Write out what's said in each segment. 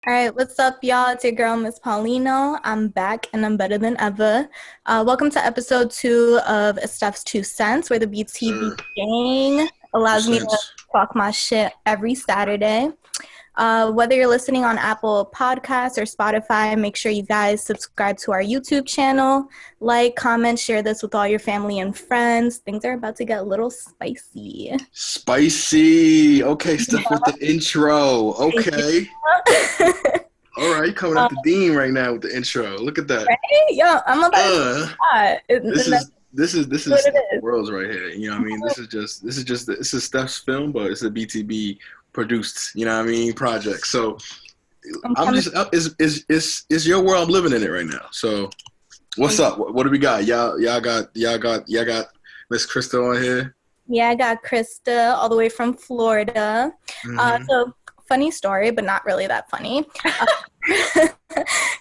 All right, what's up, y'all? It's your girl, Miss Paulino. I'm back and I'm better than ever. Welcome to episode 2 of Esteff's 2 Cents, where the BTB Sir, gang two allows me to cents. talk my shit every Saturday. Whether you're listening on Apple Podcasts or Spotify, make sure you guys subscribe to our YouTube channel, like, comment, share this with all your family and friends. Things are about to get a little spicy. Spicy. Okay, stuff with the intro. Okay. All right, coming at the Dean right now with the intro. Look at that. Right? Yo, I'm about to Uh, this and that's is this is what it Steph is. Worlds right here. You know what I mean? This is Steph's film, but it's a BTB produced. You know what I mean? Project. So I'm I'm coming. just is your world. I'm living in it right now. So what's up? What do we got? Y'all got Miss Krista on here. Yeah, I got Krista all the way from Florida. Mm-hmm. So funny story, but not really that funny.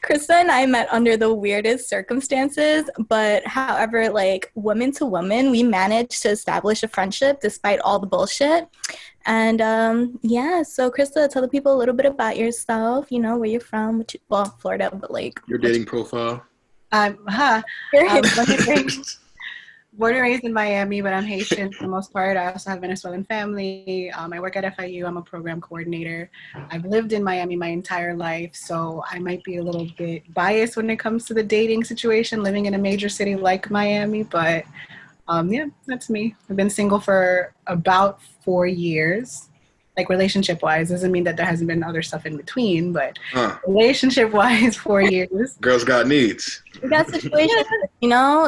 Krista and I met under the weirdest circumstances, but however, like woman to woman, we managed to establish a friendship despite all the bullshit. And yeah, so Krista, tell the people a little bit about yourself. You know where you're from, well, Florida, but like Your dating profile. Huh. you're Born and raised in Miami, but I'm Haitian for the most part. I also have Venezuelan family. I work at FIU. I'm a program coordinator. I've lived in Miami my entire life, so I might be a little bit biased when it comes to the dating situation, living in a major city like Miami. But yeah, that's me. I've been single for about 4 years. Like relationship-wise, doesn't mean that there hasn't been other stuff in between, but relationship-wise, 4 years. Girls got needs. we got situations,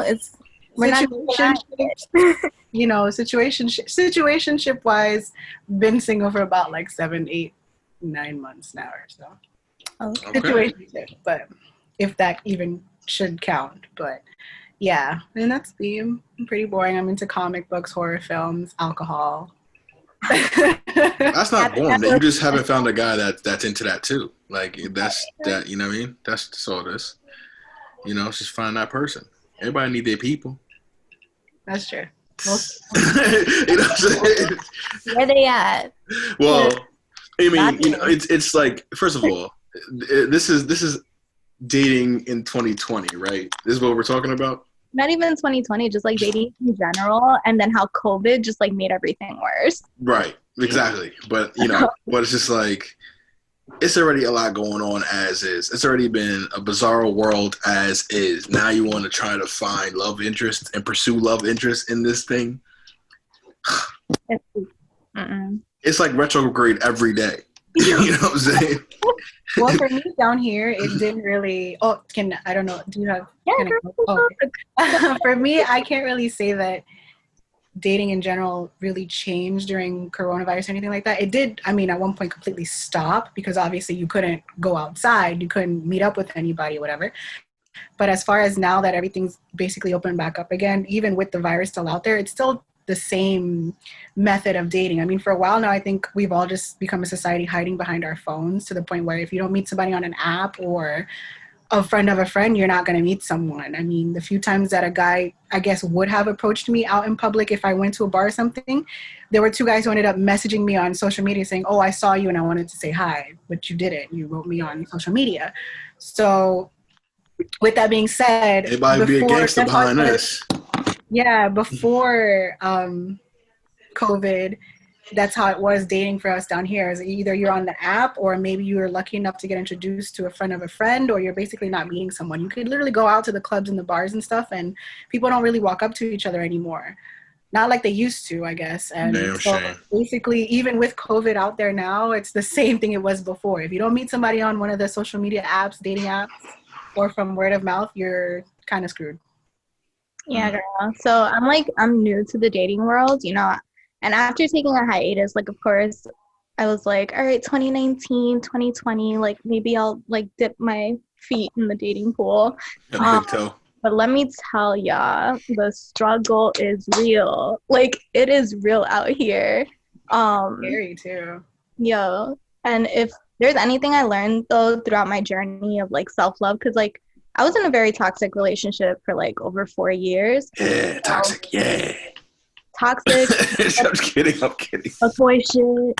it's we're not Situationship wise, been single for about like 7, 8, 9 months now or so. okay. Situationship, but if that even should count. But yeah, and that's me. I'm pretty boring. I'm into comic books, horror films, alcohol. That's not boring. You just haven't found a guy that's into that too. Like that's that. You know what I mean? That's all it is. You know, it's just find that person. Everybody need their people. That's true. You know what I'm saying? Where they at? Well, I mean, you know, it's like first of all, this is dating in 2020, right? This is what we're talking about. Not even 2020, just like dating in general, and then how COVID just like made everything worse. Right. Exactly. But you know, but it's just like it's already a lot going on as is. It's already been a bizarre world as is. Now you want to try to find love interest and pursue love interest in this thing. It's like retrograde every day. You know what I'm saying? Well, for me down here, it didn't really. Oh, I don't know. Do you have? Yeah, Okay. For me, I can't really say that dating in general really changed during coronavirus or anything like that. It did. I mean, at one point, completely stop because obviously you couldn't go outside, you couldn't meet up with anybody, whatever. But as far as now that everything's basically opened back up again, even with the virus still out there, it's still the same method of dating. I mean, for a while now, I think we've all just become a society hiding behind our phones to the point where if you don't meet somebody on an app or a friend of a friend, you're not going to meet someone. I mean, the few times that a guy, I guess, would have approached me out in public if I went to a bar or something, there were 2 guys who ended up messaging me on social media saying, oh, I saw you and I wanted to say hi, but you didn't. You wrote me on social media. So with that being said, Everybody be a gangster behind this. Yeah, before COVID, that's how it was dating for us down here. Is either you're on the app or maybe you were lucky enough to get introduced to a friend of a friend, or you're basically not meeting someone. You could literally go out to the clubs and the bars and stuff, and people don't really walk up to each other anymore. Not like they used to, I guess. And Damn so shame. basically, even with COVID out there now, it's the same thing it was before. If you don't meet somebody on one of the social media apps, dating apps, or from word of mouth, you're kind of screwed. Yeah, girl. So I'm new to the dating world, and after taking a hiatus, like, of course, I was like, all right, 2019, 2020, like, maybe I'll, like, dip my feet in the dating pool. Big toe. But let me tell y'all, the struggle is real. Like, it is real out here. Scary, too. Yo, and if there's anything I learned, though, throughout my journey of, like, self-love, because, like, I was in a very toxic relationship for, like, over 4 years. Yeah, toxic, yeah. Toxic. I'm kidding. Fuck boy shit.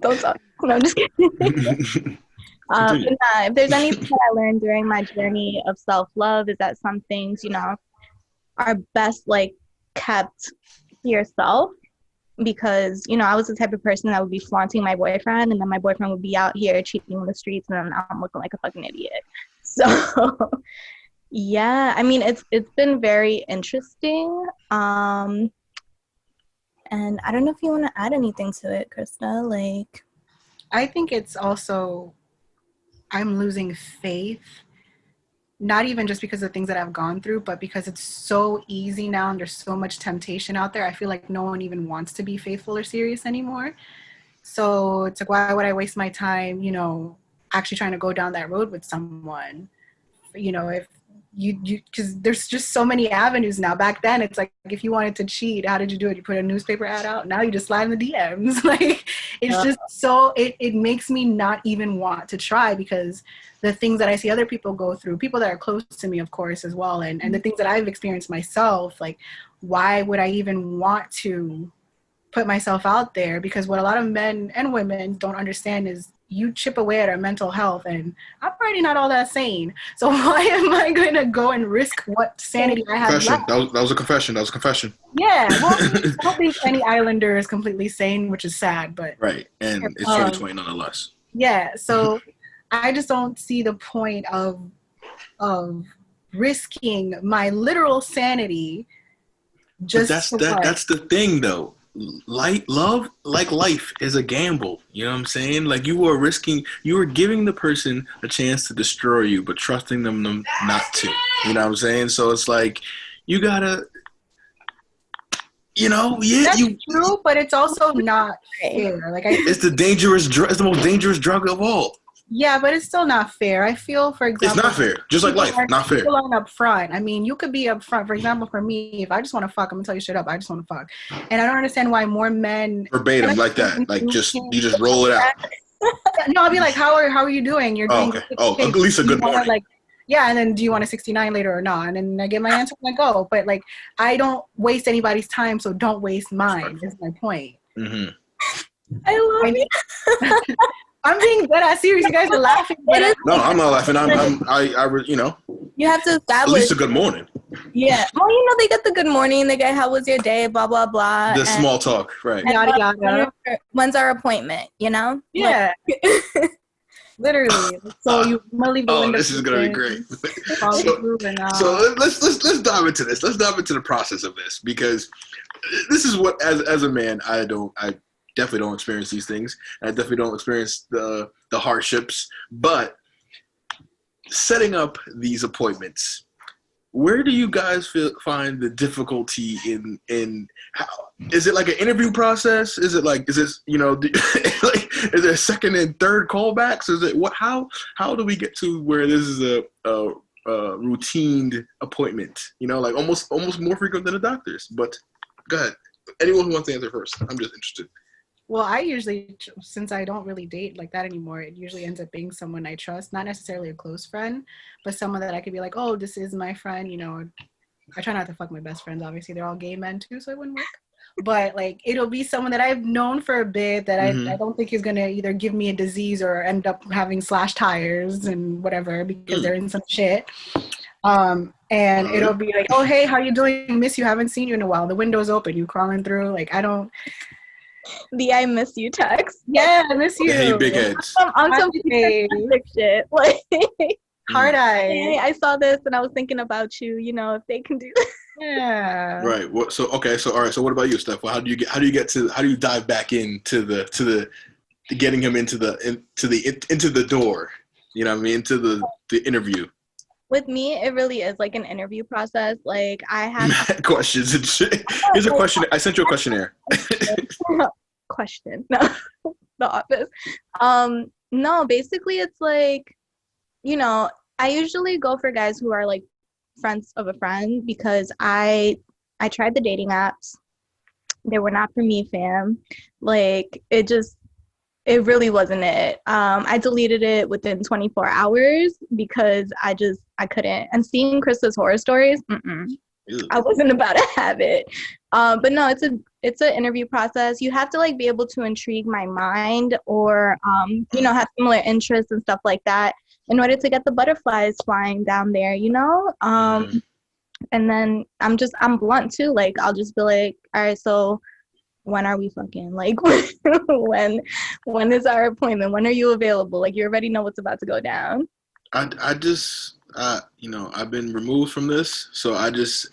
Don't talk. No, I'm just kidding. If there's anything that I learned during my journey of self-love is that some things, are best like kept to yourself, because I was the type of person that would be flaunting my boyfriend, and then my boyfriend would be out here cheating in the streets, and then I'm looking like a fucking idiot. So yeah, I mean, it's been very interesting. And I don't know if you want to add anything to it, Krista. Like, I think it's also, I'm losing faith, not even just because of things that I've gone through, but because it's so easy now and there's so much temptation out there. I feel like no one even wants to be faithful or serious anymore. So it's like, why would I waste my time, actually trying to go down that road with someone? If you because there's just so many avenues now. Back then it's like, if you wanted to cheat, how did you do it? You put a newspaper ad out. Now you just slide in the DMs. Like, it's just so it makes me not even want to try, because the things that I see other people go through, people that are close to me, of course, as well, and the things that I've experienced myself, like, why would I even want to put myself out there? Because what a lot of men and women don't understand is, you chip away at our mental health, and I'm already not all that sane. So why am I going to go and risk what sanity I have left? That was a confession. That was a confession. Yeah, well, I don't think any Islander is completely sane, which is sad, but right, and it's 2020 nonetheless. Yeah, so I just don't see the point of risking my literal sanity. Just that's the thing, though. Love, like life, is a gamble. You know what I'm saying? Like, you are giving the person a chance to destroy you, but trusting them not to. You know what I'm saying? So it's like, you gotta, That's true, but it's also not fair. Like, it's the most dangerous drug of all. Yeah, but it's still not fair. I feel, for example, it's not fair. Just like life, not fair. People aren't upfront. I mean, you could be upfront. For example, for me, if I just want to fuck, I'm gonna tell you straight up, I just want to fuck. And I don't understand why more men verbatim like that. Like, you just roll it out. No, I'll be like, how are you doing? You're doing okay. At least a good morning. Like, yeah, and then do you want a 69 later or not? And then I get my answer and I go. But like, I don't waste anybody's time, so don't waste mine. Is my point. Mm-hmm. I love you. I'm being dead ass serious. You guys are laughing. But no, I'm not laughing. You have to establish. At least a good morning. Yeah. Well, they get the good morning. They get, how was your day? Blah, blah, blah. The small talk, right. Yada, yada. When's our appointment, Yeah. Like, literally. So you want to leave the window. This is going to be great. So let's dive into this. Let's dive into the process of this, because this is what, as a man, I definitely don't experience these things. I definitely don't experience the hardships. But setting up these appointments, where do you guys find the difficulty in how, is it like an interview process? Is it like, is this, like, is there second and third callbacks? Is it how do we get to where this is a routine appointment? Like almost more frequent than the doctor's. But go ahead. Anyone who wants to answer first. I'm just interested. Well, I usually, since I don't really date like that anymore, it usually ends up being someone I trust, not necessarily a close friend, but someone that I could be like, oh, this is my friend, I try not to fuck my best friends, obviously. They're all gay men too, so it wouldn't work. But like, it'll be someone that I've known for a bit that I don't think is going to either give me a disease or end up having slashed tires and whatever, because they're in some shit. And it'll be like, oh, hey, how you doing? Miss you, haven't seen you in a while. The window's open, you crawling through. Like, the I miss you text. Yeah, I miss you. Hey, big heads. On some sick shit. Like, hard eye. Hey, I saw this and I was thinking about you. If they can do that. Yeah. Right. So all right. So what about you, Steph? Well, how do you dive back into the getting him into the door? You know what I mean? Into the interview. With me, it really is like an interview process. Like, I have questions and shit. Here's a question. I sent you a questionnaire. Question. No, the office. No, basically it's like, I usually go for guys who are like friends of a friend, because I tried the dating apps. They were not for me, fam. Like, it really wasn't it. I deleted it within 24 hours because I couldn't. And seeing Krista's horror stories, I wasn't about to have it. But no, it's an interview process. You have to like be able to intrigue my mind or you know, have similar interests and stuff like that in order to get the butterflies flying down there, you know? And then I'm blunt too. Like I'll just be like, all right, so when are we fucking? Like when is our appointment? When are you available? Like you already know what's about to go down. I just you know, I've been removed from this, so I'm just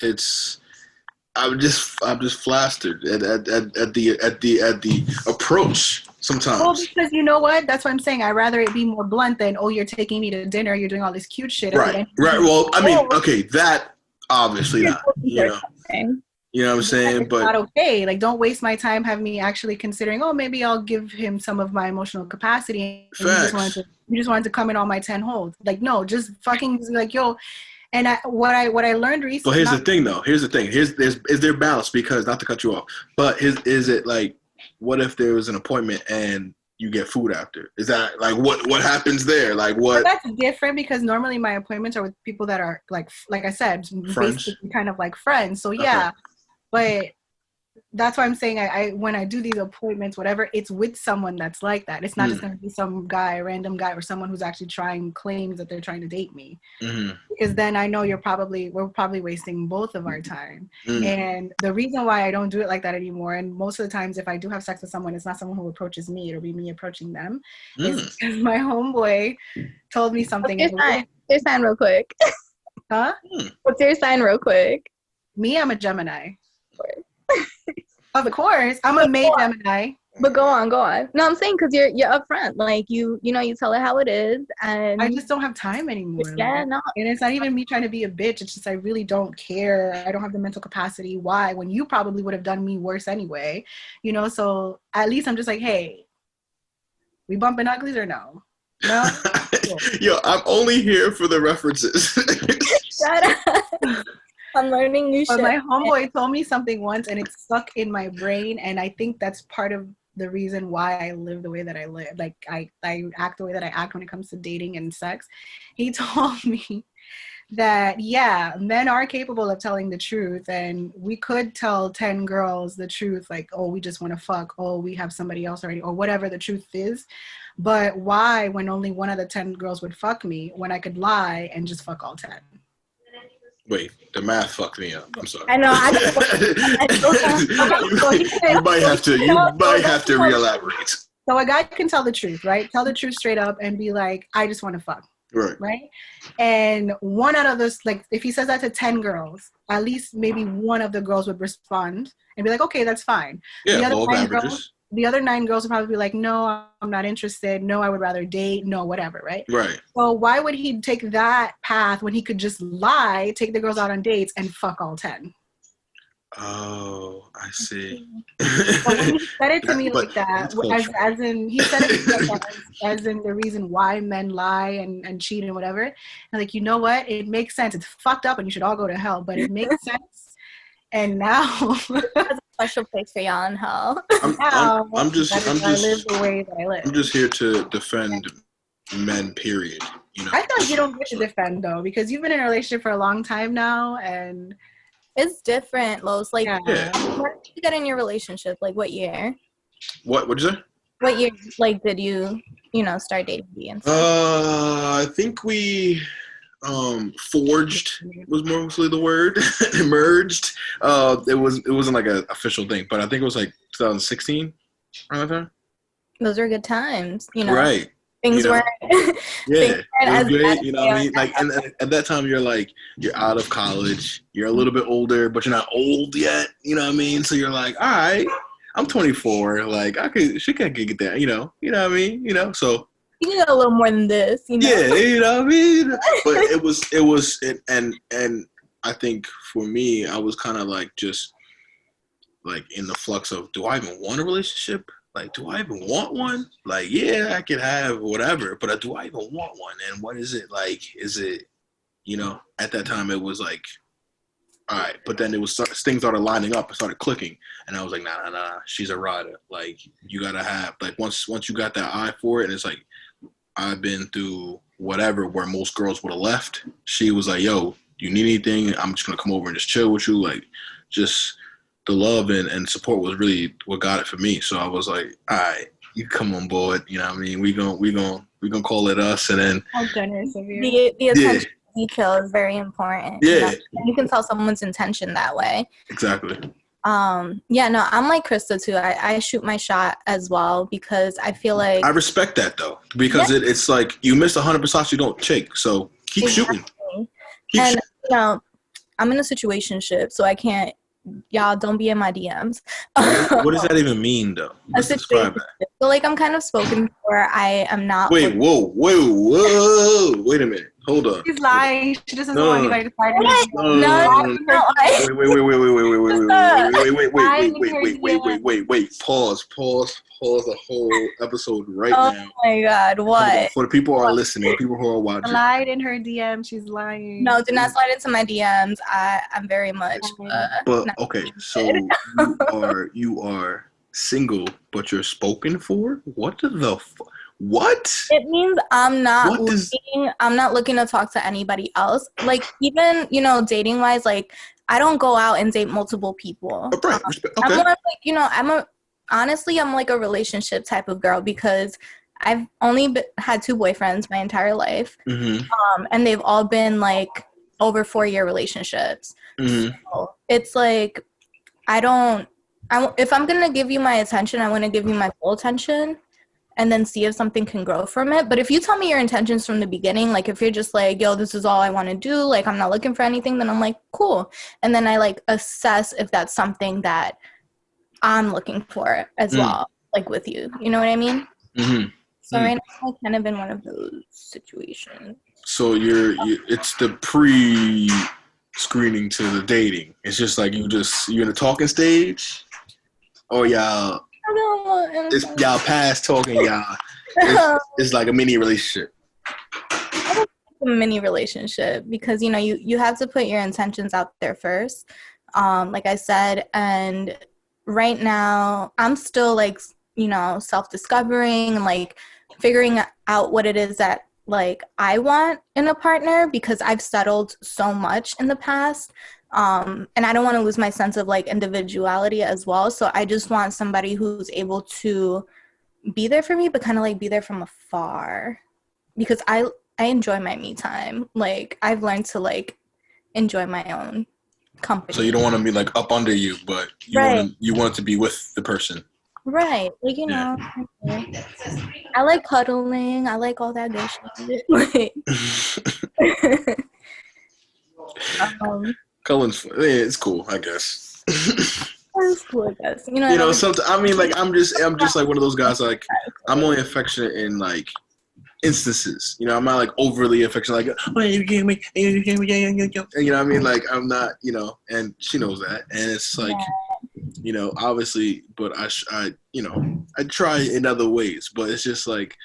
flustered at the approach Well, sometimes. because you know what? That's what I'm saying. I'd rather it be more blunt than, oh, you're taking me to dinner, you're doing all this cute shit. At the Right, end. right. Well, I mean, Oh, okay, that obviously not. You know what I'm saying? it's But not okay. Like, don't waste my time having me actually considering, oh, maybe I'll give him some of my emotional capacity. And facts. you just wanted to come in on my 10 holds. Like, no, just fucking like, yo. And what I learned recently. But here's the thing, though. Here's the thing. Is there balance? Because not to cut you off, but is it like, what if there was an appointment and you get food after? Is that like what happens there? Like what? But that's different because normally my appointments are with people that are like I said, Friends? basically kind of like friends. So yeah, Okay. but that's why I'm saying I when I do these appointments, whatever, it's with someone that's like that. It's not just going to be some guy, random guy, or someone who's actually claims that they're trying to date me. Mm-hmm. Because then I know we're probably wasting both of our time. Mm. And the reason why I don't do it like that anymore, and most of the times if I do have sex with someone, it's not someone who approaches me, it'll be me approaching them, is because my homeboy told me something. What's your sign real quick? Huh? What's your sign real quick? Me, I'm a Gemini. Of course. I'm a May Gemini. But go on. No, I'm saying because you're upfront. Like you know, you tell her how it is, and I just don't have time anymore. Yeah, no. And it's not even me trying to be a bitch. It's just I really don't care. I don't have the mental capacity. Why? When you probably would have done me worse anyway. You know, so at least I'm just like, hey, we bumping uglies or no? No? Cool. Yo, I'm only here for the references. Shut up. I'm learning new shit. But my homeboy told me something once and it stuck in my brain, and I think that's part of the reason why I live the way that I live. Like I act the way that I act when it comes to dating and sex. He told me that yeah, men are capable of telling the truth, and we could tell 10 girls the truth, like, oh, we just want to fuck, oh, we have somebody else already, or whatever the truth is. But why, when only one of the 10 girls would fuck me, when I could lie and just fuck all 10? Wait, the math fucked me up. I'm sorry. I know. You might have to re-elaborate. So a guy can tell the truth, right? Tell the truth straight up and be like, I just want to fuck. Right? And one out of those, like, if he says that to 10 girls, at least maybe one of the girls would respond and be like, okay, that's fine. Yeah, The other 9 girls would probably be like, no, I'm not interested. No, I would rather date. No, whatever, right? Right. So why would he take that path when he could just lie, take the girls out on dates, and fuck all 10? Oh, I see. But when he said it to me like that, as in he said it to me like that, as in the reason why men lie and cheat and whatever. I'm like, you know what? It makes sense. It's fucked up and you should all go to hell, but it makes sense. And now there's a special place for y'all in hell. I'm just I live the way that I live. I'm just here to defend men, period. You know. I feel like you don't get to defend though, because you've been in a relationship for a long time now, and it's different, Los. Like, yeah. When did you get in your relationship? Like, what year? What'd you say? What year, like, did you start dating me and stuff? I think we forged was mostly the word. Merged. It wasn't like an official thing, but I think it was like 2016 around that time. Those were good times, Right. Things weren't. Yeah, it was great. You know what I mean? Like, and at that time, you're out of college. You're a little bit older, but you're not old yet. You know what I mean? So you're like, all right, I'm 24. Like, she can get there. You know what I mean? So you need a little more than this. Yeah, you know what I mean? But it was, and I think for me, I was kind of like just like in the flux of, do I even want a relationship? Like, do I even want one? Like, yeah, I could have whatever, but do I even want one? And what is it like? Is it, at that time it was like, all right, but then things started lining up and started clicking, and I was like, nah, she's a rider. Like, you gotta have, like, once you got that eye for it, and it's like, I've been through whatever where most girls would have left. She was like, yo, you need anything? I'm just gonna come over and just chill with you, like, just the love and support was really what got it for me. So I was like, all right, you come on board. You know what I mean? We gonna call it us, and then How generous of you. The attention to detail is very important. Yeah. You know? And you can tell someone's intention that way. Exactly. Yeah, no, I'm like Krista too. I shoot my shot as well because I feel like I respect that though, because it's like you miss 100%, you don't check. So keep shooting. Keep and you know, I'm in a situationship, so I can't. Y'all don't be in my DMs. What does that even mean, though? Let's describe that. So, like, I'm kind of spoken for. I am not. Wait, whoa! Wait a minute. Hold on. She's lying. She doesn't want anybody to fight her. Wait. Pause the whole episode right now. Oh my God, what? For the people who are listening, people who are watching. Lied in her DM. She's lying. No, do not slide into my DMs. I'm very much. But okay, so you are single, but you're spoken for. What the? What? It means I'm not looking to talk to anybody else. Like, even, you know, dating wise, like, I don't go out and date multiple people. Right. Okay. I'm more like, you know, honestly, I'm like a relationship type of girl because I've only had 2 boyfriends my entire life. Mm-hmm. And they've all been like over 4-year relationships. Mm-hmm. So it's like, if I'm going to give you my attention, I want to give you my full attention. And then see if something can grow from it. But if you tell me your intentions from the beginning, like if you're just like, yo, this is all I want to do, like I'm not looking for anything, then I'm like, cool. And then I like assess if that's something that I'm looking for as well, like with you. You know what I mean? Mm-hmm. So right now I've kind of been one of those situations. So it's the pre-screening to the dating. It's just like you're in a talking stage, or y'all. It's y'all past talking, y'all. It's like a mini relationship. A mini relationship because, you know, you have to put your intentions out there first, like I said. And right now I'm still like, you know, self-discovering and like figuring out what it is that like I want in a partner because I've settled so much in the past. And I don't want to lose my sense of like individuality as well. So I just want somebody who's able to be there for me, but kind of like be there from afar because I enjoy my me time. Like I've learned to like enjoy my own company. So you don't want to be like up under you, but you want to be with the person. Right. Like, you know, I like cuddling. I like all that good shit. Cullen's, it's cool, I guess. It's cool, I guess. You know, sometimes I mean, like I'm just like one of those guys. Like I'm only affectionate in like instances. You know, I'm not like overly affectionate. Like, oh, you gave me, you know what I mean? Like I'm not, you know, and she knows that, and it's like, you know, obviously, but I, you know, I try in other ways, but it's just like,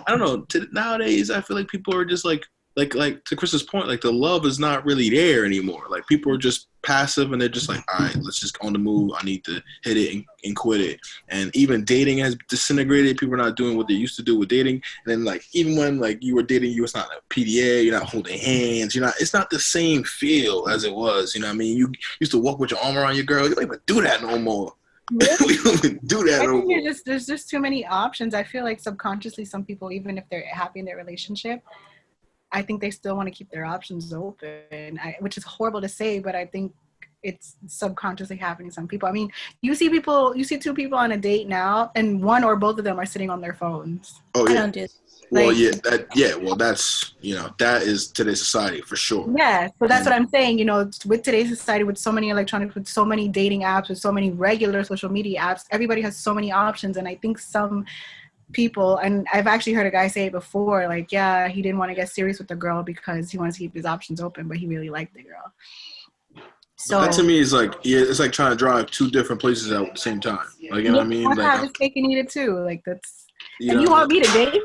I don't know. Nowadays, I feel like people are just like to Krista's point, like the love is not really there anymore. Like people are just passive and they're just like, all right, let's just go on the move. I need to hit it and quit it. And even dating has disintegrated. People are not doing what they used to do with dating. And then like, even when like you were dating, you was not a PDA, you're not holding hands, it's not the same feel as it was. You know what I mean? You used to walk with your arm around your girl. You don't even do that no more. We don't even do that no more. There's just too many options. I feel like subconsciously some people, even if they're happy in their relationship, I think they still want to keep their options open, which is horrible to say, but I think it's subconsciously happening to some people. I mean, you see 2 people on a date now, and one or both of them are sitting on their phones. Oh, yeah. I don't do well, well, that's, you know, that is today's society for sure. Yeah, so that's what I'm saying. You know, with today's society, with so many electronics, with so many dating apps, with so many regular social media apps, everybody has so many options, and I think some people, and I've actually heard a guy say it before, like, yeah, he didn't want to get serious with the girl because he wants to keep his options open, but he really liked the girl. So that to me is like, it's like trying to drive 2 different places at the same time. Like, you know what I mean? Like, I just cake and eat it too. Like that's. And you want me to date?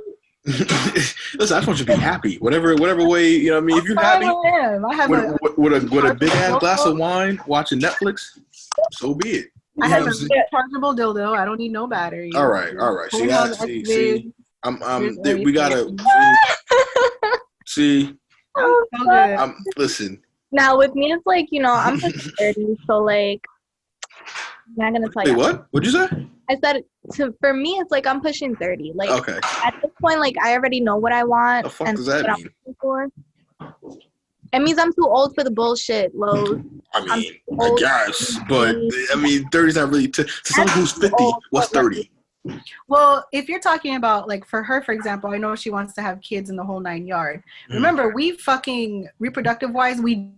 Listen, I just want you to be happy. Whatever way, you know what I mean? If you're happy with a big ass glass of wine, watching Netflix, so be it. I have a chargeable dildo. I don't need no battery. All right. See, we gotta see. Oh, listen. Now with me, it's like, you know, I'm 30, so like, I'm not gonna tell Wait, you. what? What'd you say? I said for me, it's like I'm pushing 30. Like Okay. at this point, like I already know what I want The fuck and does that what I'm mean? looking for. It means I'm too old for the bullshit, Lowe's. I I'm mean, too I old guess, to but be- I mean, 30 is not really to someone who's 50. old, What's but, like, 30? Well, if you're talking about like for her, for example, I know she wants to have kids in the whole 9 yards. Remember, we fucking reproductive wise, we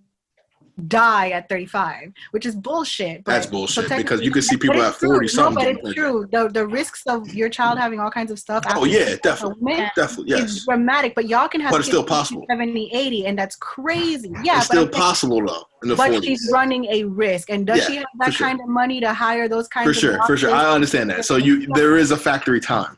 die at 35, which is bullshit. That's But so bullshit because technically, you can see but people it's at 40 true. No, something but getting it's pregnant. true. The risks of your child having all kinds of stuff Oh after yeah, for definitely, women definitely, is yes. dramatic. But y'all can have But it's kids still possible. 70, 80, and that's crazy. Yeah, It's but still I'm saying, possible though in the but 40s. she's running a risk, and does Yeah, she have for that sure. kind of money to hire those kinds For of sure, for sure. doctors? I understand that. So there is a factory time.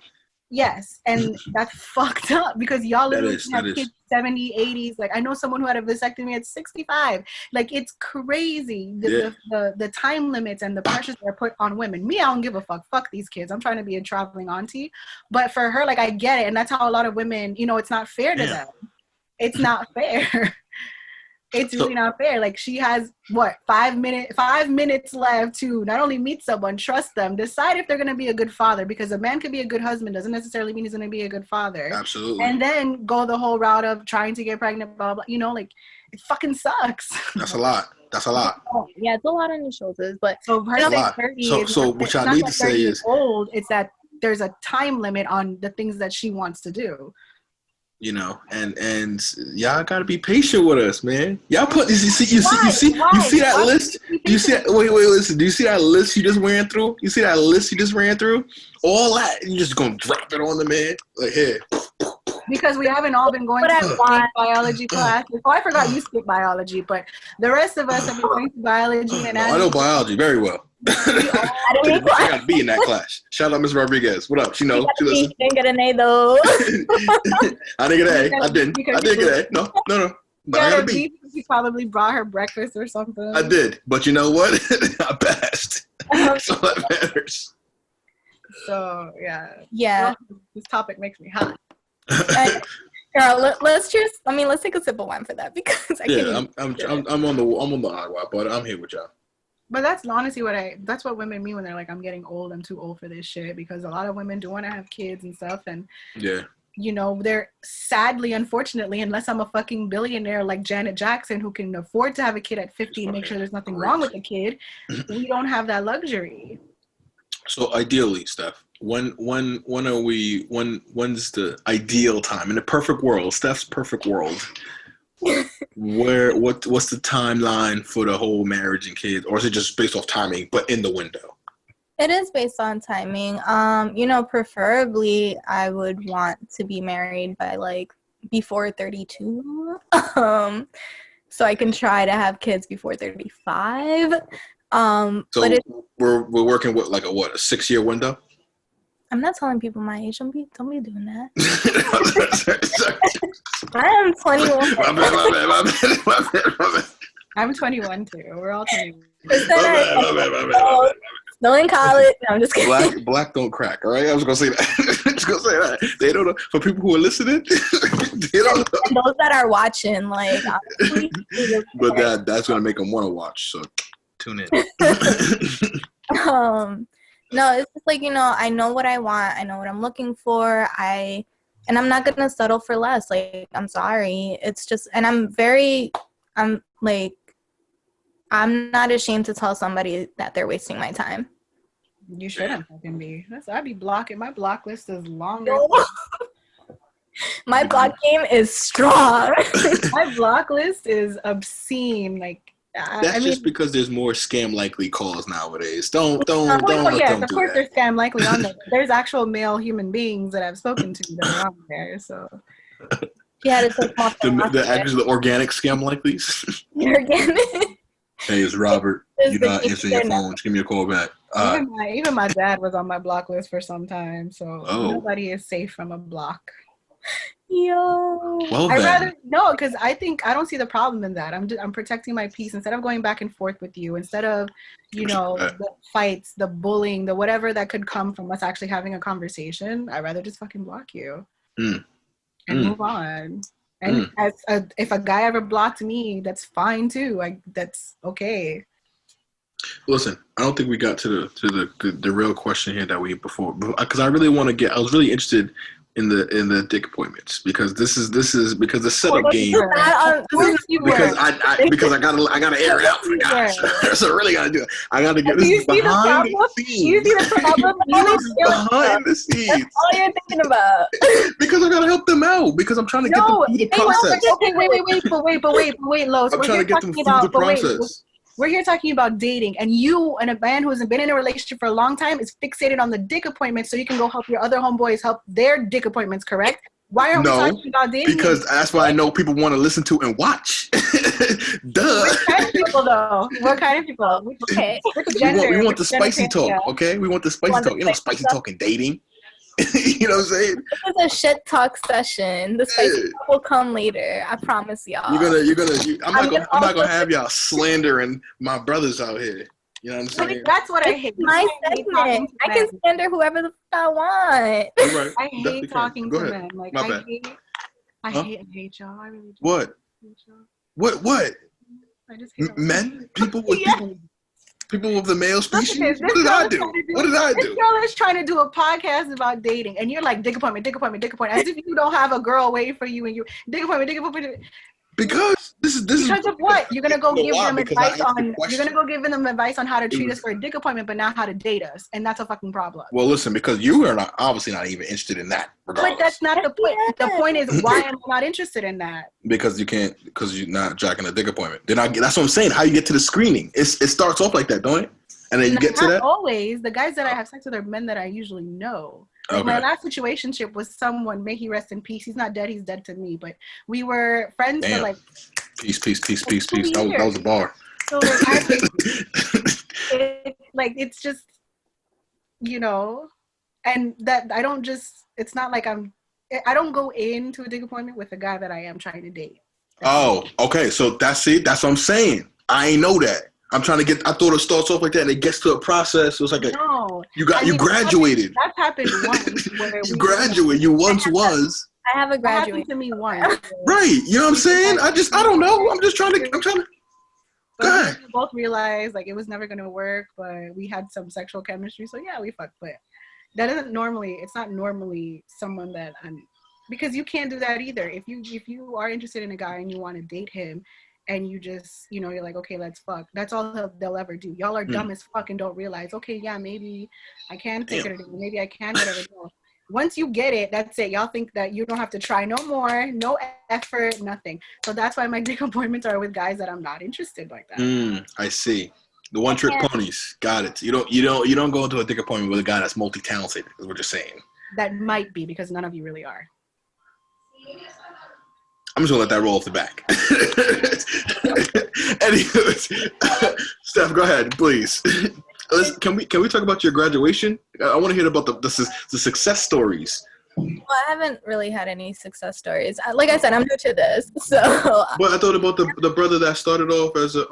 Yes, and that's fucked up because y'all That literally is, have that is. kids 70, 80s. Like I know someone who had a vasectomy at 65. Like it's crazy Yeah. the time limits and the pressures that are put on women. Me, I don't give a fuck. Fuck these kids. I'm trying to be a traveling auntie. But for her, like I get it, and that's how a lot of women, it's not fair to them. It's not fair. It's really not fair. Like she has 5 minutes left to not only meet someone, trust them, decide if they're going to be a good father, because a man could be a good husband doesn't necessarily mean he's going to be a good father. Absolutely. And then go the whole route of trying to get pregnant, blah blah. Like it fucking sucks. That's a lot. That's a lot. Yeah, it's a lot on your shoulders. But So her saying 30 So what y'all need to say is old. It's that there's a time limit on the things that she wants to do. And y'all gotta be patient with us, man. Y'all put you see that Why? list? Do you see that? Wait, listen. Do you see that list you just ran through? You see that list you just ran through? All that you just gonna drop it on the man? Like here. Because we haven't all been going to biology classes. Oh, I forgot you skipped biology, but the rest of us have been going to biology and I know biology very well. I gotta be in that class. Shout out Ms. Rodriguez. What up? She knows. She listens. Didn't get an A though. I didn't get an A. I didn't get an A. No. But I gotta be. She probably brought her breakfast or something. I did, but you know what? I passed. So that matters. So yeah. Yeah. Well, this topic makes me hot. Girl, let's take a sip of wine for that because I can't. I'm on the hot wine, but I'm here with y'all. But that's honestly that's what women mean when they're like, I'm getting old, I'm too old for this shit, because a lot of women do want to have kids and stuff, and yeah, they're sadly, unfortunately, unless I'm a fucking billionaire like Janet Jackson who can afford to have a kid at 50 and make sure there's nothing wrong with the kid, we don't have that luxury. So ideally, Steph, when's the ideal time in the perfect world, Steph's perfect world? What's the timeline for the whole marriage and kids, or is it just based off timing, but in the window? It is based on timing. Preferably I would want to be married by like before 32. So I can try to have kids before 35. So but we're working with like a 6-year window? I'm not telling people my age. Don't be doing that. I am 21. My bad. I'm 21 too. We're all 21. My bad. Still in college. No, I'm just kidding. Black don't crack, all right? I was gonna say that. They don't know. For people who are listening, they don't know. And those that are watching, like, but that's gonna make them want to watch. So tune in. No, it's just like, I know what I want. I know what I'm looking for. And I'm not going to settle for less. Like, I'm sorry. It's just, and I'm not ashamed to tell somebody that they're wasting my time. You shouldn't fucking be. I'd be blocking. My block list is longer. My block game is strong. My block list is obscene. Like, that's just because there's more scam likely calls nowadays. Don't. Yes, of course there's scam likely on there. There's actual male human beings that I've spoken to that are on there. So yeah, it's like the organic scam likelies. Organic. Hey, it's Robert. You're not answering your phone. Just give me a call back. Even my dad was on my block list for some time. So nobody is safe from a block. Yo. Well, because I don't see the problem in that. I'm protecting my peace instead of going back and forth with you. Instead of the fights, the bullying, the whatever that could come from us actually having a conversation. I'd rather just fucking block you and move on. And Mm. If a guy ever blocked me, that's fine too. That's okay. Listen, I don't think we got to the real question here that we before, because I really want to get. I was really interested in the dick appointments because this is because the setup game. Because I gotta air it out for guys. So I really gotta do it. I gotta get this behind the scenes. You see the problem? Behind the scenes. That's all you're thinking about. Because I gotta help them out. Because I'm trying to get them through the process. Okay, wait, Los. I'm trying to get them through the process. We're here talking about dating, and you and a man who hasn't been in a relationship for a long time is fixated on the dick appointment so you can go help your other homeboys help their dick appointments, correct? Why aren't we talking about dating? Because that's what I know people want to listen to and watch. Duh. What kind of people, though? What kind of people? Okay. We want the spicy talk, okay? We want the spicy talk. You know, spicy talk and dating. You know what I'm saying? This is a shit talk session. The spicy talk will come later. I promise y'all. I'm not gonna have y'all slandering my brothers out here. You know what I'm saying? I mean, that's what I hate. My segment. I can slander whoever the fuck I want. You're right. I hate talking to men. Like I hate y'all. I really do. What? What? I just hate men? People with people of the male species? What did I do? This girl is trying to do a podcast about dating, and you're like, dick appointment, as if you don't have a girl waiting for you, and you dick appointment. Because this is because of what? You're gonna go give them advice on. You're gonna go give them advice on how to treat us for a dick appointment, but not how to date us, and that's a fucking problem. Well, listen, because you are obviously not even interested in that. Regardless. But that's not the point. The point is, why am I not interested in that? Because you're not jacking a dick appointment. That's what I'm saying. How you get to the screening? It starts off like that, don't it? And then you get to that. Always, the guys that I have sex with are men that I usually know. Okay. My last situationship was someone, may he rest in peace. He's not dead. He's dead to me. But we were friends for like peace. That was the bar. So it's just, you know, and that I don't just. It's not like I don't go into a dick appointment with a guy that I am trying to date. Okay. So that's what I'm saying. I ain't know that. I'm trying to get. I thought it starts off like that, and it gets to a process. It was like you graduated. That's happened once. You graduated. You once was. I have a graduate. Happened to me once. Right. You know what I'm saying? I don't know. I'm trying to. Go ahead. We both realized like it was never gonna work, but we had some sexual chemistry, so yeah, we fucked. But it's not normally someone that because you can't do that either. If you are interested in a guy and you want to date him. And you just, you know, you're like, okay, let's fuck. That's all they'll ever do. Y'all are dumb as fuck and don't realize, okay, yeah, maybe I can take it, maybe I can, whatever. Once you get it, that's it. Y'all think that you don't have to try no more, no effort, nothing. So that's why my dick appointments are with guys that I'm not interested like that. I see. The one trick ponies. Got it. You don't go into a dick appointment with a guy that's multi-talented, is what you're saying. That might be because none of you really are. I'm just gonna let that roll off the back. Anyways, Steph, go ahead, please. Can we talk about your graduation? I want to hear about the success stories. Well, I haven't really had any success stories. Like I said, I'm new to this, so. But I thought about the brother that started off as a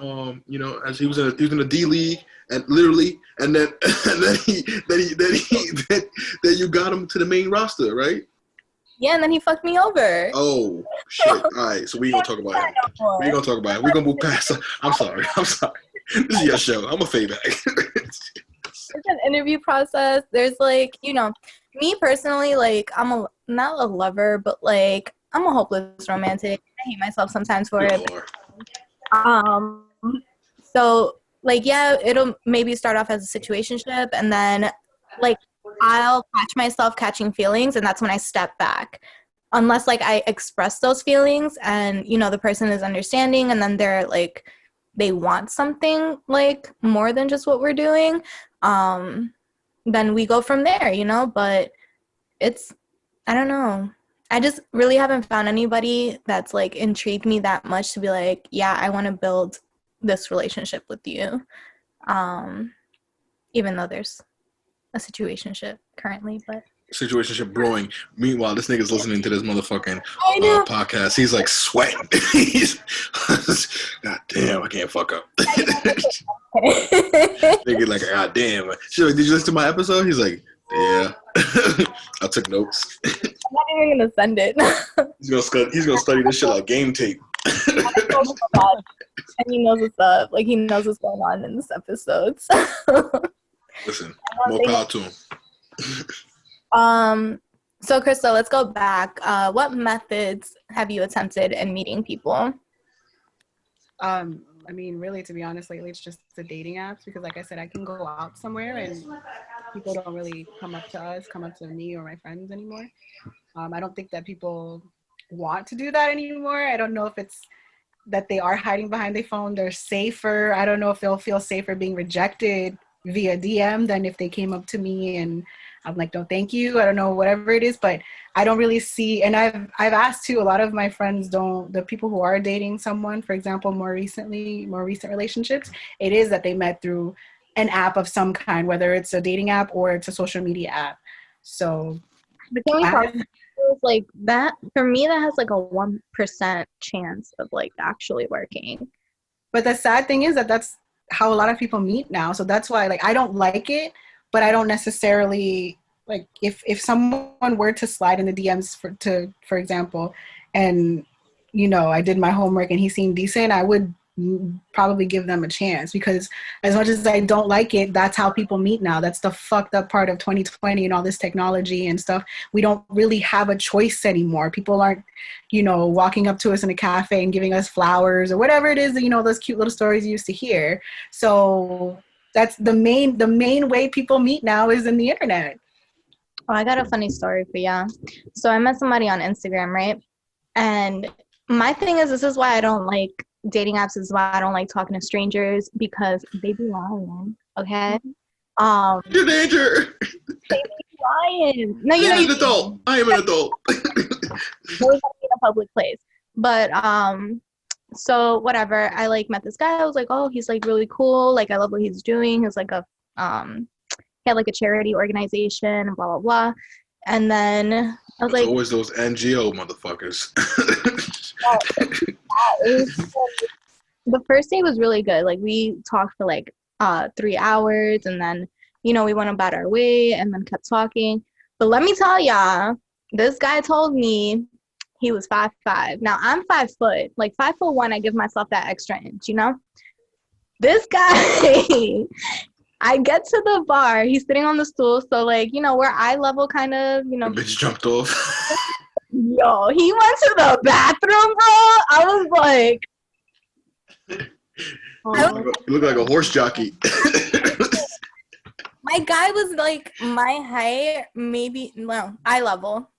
as he was in a D League and literally, and then you got him to the main roster, right? Yeah, and then he fucked me over. Oh, shit. All right, so we gonna talk about it. We're going to move past. I'm sorry. This is your show. I'm a fade back. It's an interview process. There's like, you know, me personally, like, I'm not a lover, but like, I'm a hopeless romantic. I hate myself sometimes for it. So, like, yeah, it'll maybe start off as a situationship, and then, like, I'll catch myself catching feelings, and that's when I step back. Unless, like, I express those feelings and, you know, the person is understanding, and then they're, like, they want something, like, more than just what we're doing, then we go from there, you know? But I don't know. I just really haven't found anybody that's, like, intrigued me that much to be like, yeah, I want to build this relationship with you. Even though there's a situationship currently, but situationship brewing. Meanwhile, this nigga's listening to this motherfucking podcast. He's like sweating. God damn, I can't fuck up. Nigga like, God damn. She's like, did you listen to my episode? He's like, yeah. I took notes. I'm not even gonna send it. He's gonna study this shit like game tape. And he knows what's up. Like, he knows what's going on in this episode. So. Listen, more power to him. So Krista, let's go back. What methods have you attempted in meeting people? I mean, really, to be honest, lately it's just the dating apps because, like I said, I can go out somewhere and people don't really come up to me or my friends anymore. I don't think that people want to do that anymore. I don't know if it's that they are hiding behind their phone. They're safer. I don't know if they'll feel safer being rejected via DM than if they came up to me and I'm like, no, thank you. I don't know, whatever it is, but I don't really see, and I've asked too, a lot of my friends the people who are dating someone, for example, more recent relationships, it is that they met through an app of some kind, whether it's a dating app or it's a social media app. So the thing is like that, for me, that has like a 1% chance of like actually working. But the sad thing is that that's how a lot of people meet now. So that's why, like, I don't like it, but I don't necessarily, like, if someone were to slide in the DMs for example, and, you know, I did my homework and he seemed decent, I would probably give them a chance, because as much as I don't like it, that's how people meet now. That's the fucked up part of 2020 and all this technology and stuff. We don't really have a choice anymore. People aren't, you know, walking up to us in a cafe and giving us flowers or whatever it is that, you know, those cute little stories you used to hear. So that's the main way people meet now is in the internet. Oh, I got a funny story for ya. So I met somebody on Instagram, right? And my thing is, this is why I don't like dating apps, is why I don't like talking to strangers, because they be lying, okay? You're danger. They be lying. No, you know, an adult. I am an adult. Always in a public place. But so whatever, I like met this guy. I was like, oh, he's like really cool. Like, I love what he's doing. He's like he had like a charity organization, blah blah blah. And then I was like, always those NGO motherfuckers. The first day was really good. Like, we talked for like 3 hours, and then, you know, we went about our way and then kept talking. But let me tell y'all, this guy told me he was 5'5". Now I'm 5 foot, like 5'1". I give myself that extra inch, you know. This guy, I get to the bar, he's sitting on the stool, so like, you know, we're eye level kind of, you know. The bitch jumped off. Yo, he went to the bathroom, bro. I was like, You look like a horse jockey. my guy was like my height, maybe, no, eye level.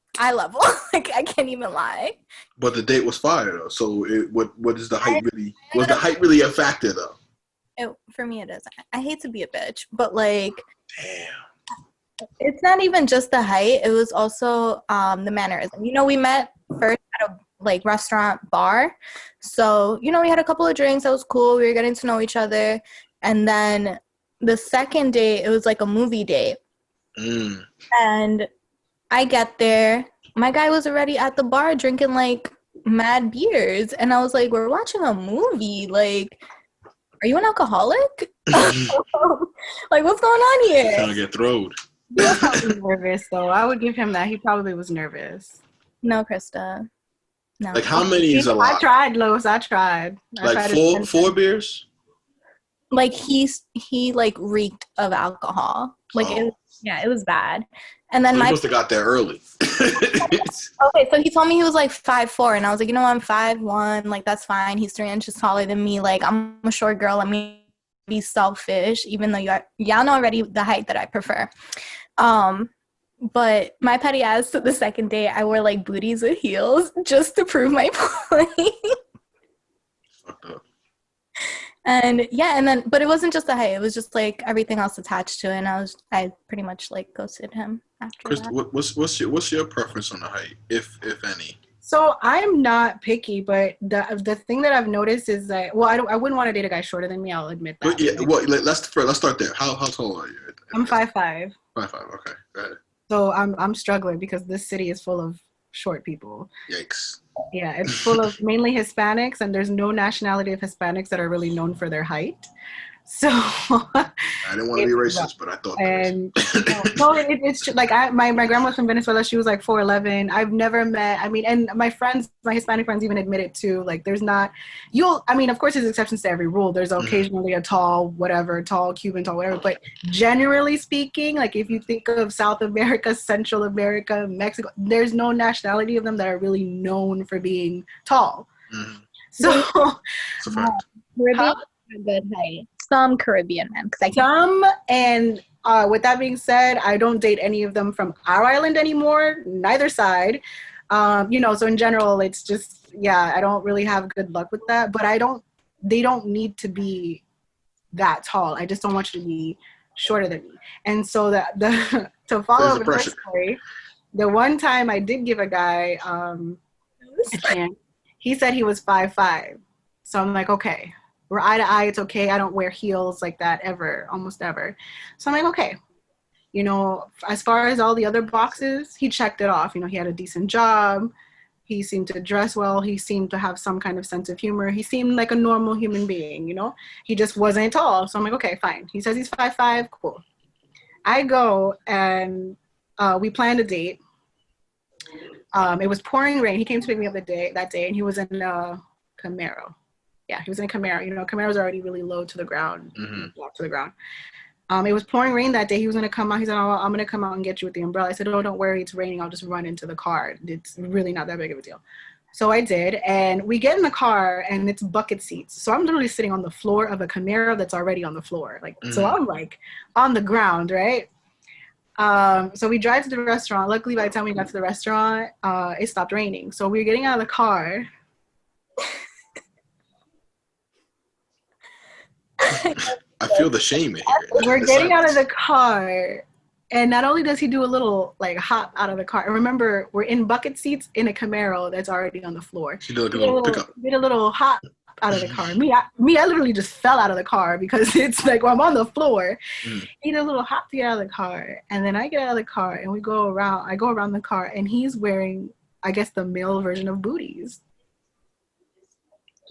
Like, I can't even lie. But the date was fire though. So what is the height really? Was the height really a factor though? For me, it is. I hate to be a bitch, but like, damn, it's not even just the height. It was also the mannerism. You know, we met first at a like restaurant bar, so, you know, we had a couple of drinks. That was cool. We were getting to know each other, and then the second date, it was like a movie date. And I get there, my guy was already at the bar drinking like mad beers, and I was like, we're watching a movie, like, are you an alcoholic? Like, what's going on here? Trying to get throwed. He was probably nervous, though. I would give him that. He probably was nervous. No, Krista. No. Like, how many is a lot? I tried, Lois. I tried. Like four beers? Like, he like reeked of alcohol. Like, it was bad. And then so he must have got there early. Okay, so he told me he was like 5'4", and I was like, you know, I'm 5'1", like, that's fine. He's 3 inches taller than me. Like, I'm a short girl. Let me be selfish, even though y'all know already the height that I prefer. But my petty ass, the second day, I wore like booties with heels just to prove my point. Fucked up. And yeah, and then, but it wasn't just the height. It was just like everything else attached to it. And I pretty much like ghosted him after Krista, that. what's your preference on the height, if any? So I'm not picky, but the thing that I've noticed is that, well, I wouldn't want to date a guy shorter than me. I'll admit that. But yeah, well, let's start there. How tall are you? I'm 5'5". 5'5". Okay, go ahead. So I'm struggling because this city is full of short people. Yikes. Yeah, it's full of mainly Hispanics, and there's no nationality of Hispanics that are really known for their height. So I didn't want to be racist, but I thought and no, it's like my grandma's from Venezuela. She was like 4'11". I've never met. I mean, and my Hispanic friends even admit it too. Like, there's not. I mean, of course, there's exceptions to every rule. There's occasionally a tall Cuban, tall whatever. But generally speaking, like if you think of South America, Central America, Mexico, there's no nationality of them that are really known for being tall. Mm-hmm. So, it's a fact. Caribbean a good height. Some Caribbean men, and with that being said, I don't date any of them from our island anymore, neither side. So in general, it's just, I don't really have good luck with that, but they don't need to be that tall. I just don't want you to be shorter than me. And so to follow up with the story, the one time I did give a guy a chance, he said he was 5'5". So I'm like, okay, we're eye to eye. It's okay. I don't wear heels like that almost ever. So I'm like, okay. As far as all the other boxes, he checked it off. He had a decent job. He seemed to dress well. He seemed to have some kind of sense of humor. He seemed like a normal human being, He just wasn't tall. So I'm like, okay, fine. He says he's 5'5", cool. I go and we planned a date. It was pouring rain. He came to pick me up that day, and he was in a Camaro. Yeah, he was in a Camaro. Camaro's already really low to the ground, to the ground. It was pouring rain that day. He was going to come out. He said, oh, I'm going to come out and get you with the umbrella. I said, oh, don't worry. It's raining. I'll just run into the car. It's really not that big of a deal. So I did. And we get in the car, and it's bucket seats. So I'm literally sitting on the floor of a Camaro that's already on the floor. So I'm like on the ground, right? So we drive to the restaurant. Luckily, by the time we got to the restaurant, it stopped raining. So we were getting out of the car. I feel the shame in here. We're getting out of the car, and not only does he do a little hop out of the car. Remember, we're in bucket seats in a Camaro that's already on the floor. He did a little pickup. Did a little hop out of the car. I literally just fell out of the car because it's like, well, I'm on the floor. He did a little hop to get out of the car, and then I get out of the car, and we go around. I go around the car, and he's wearing, I guess, the male version of booties.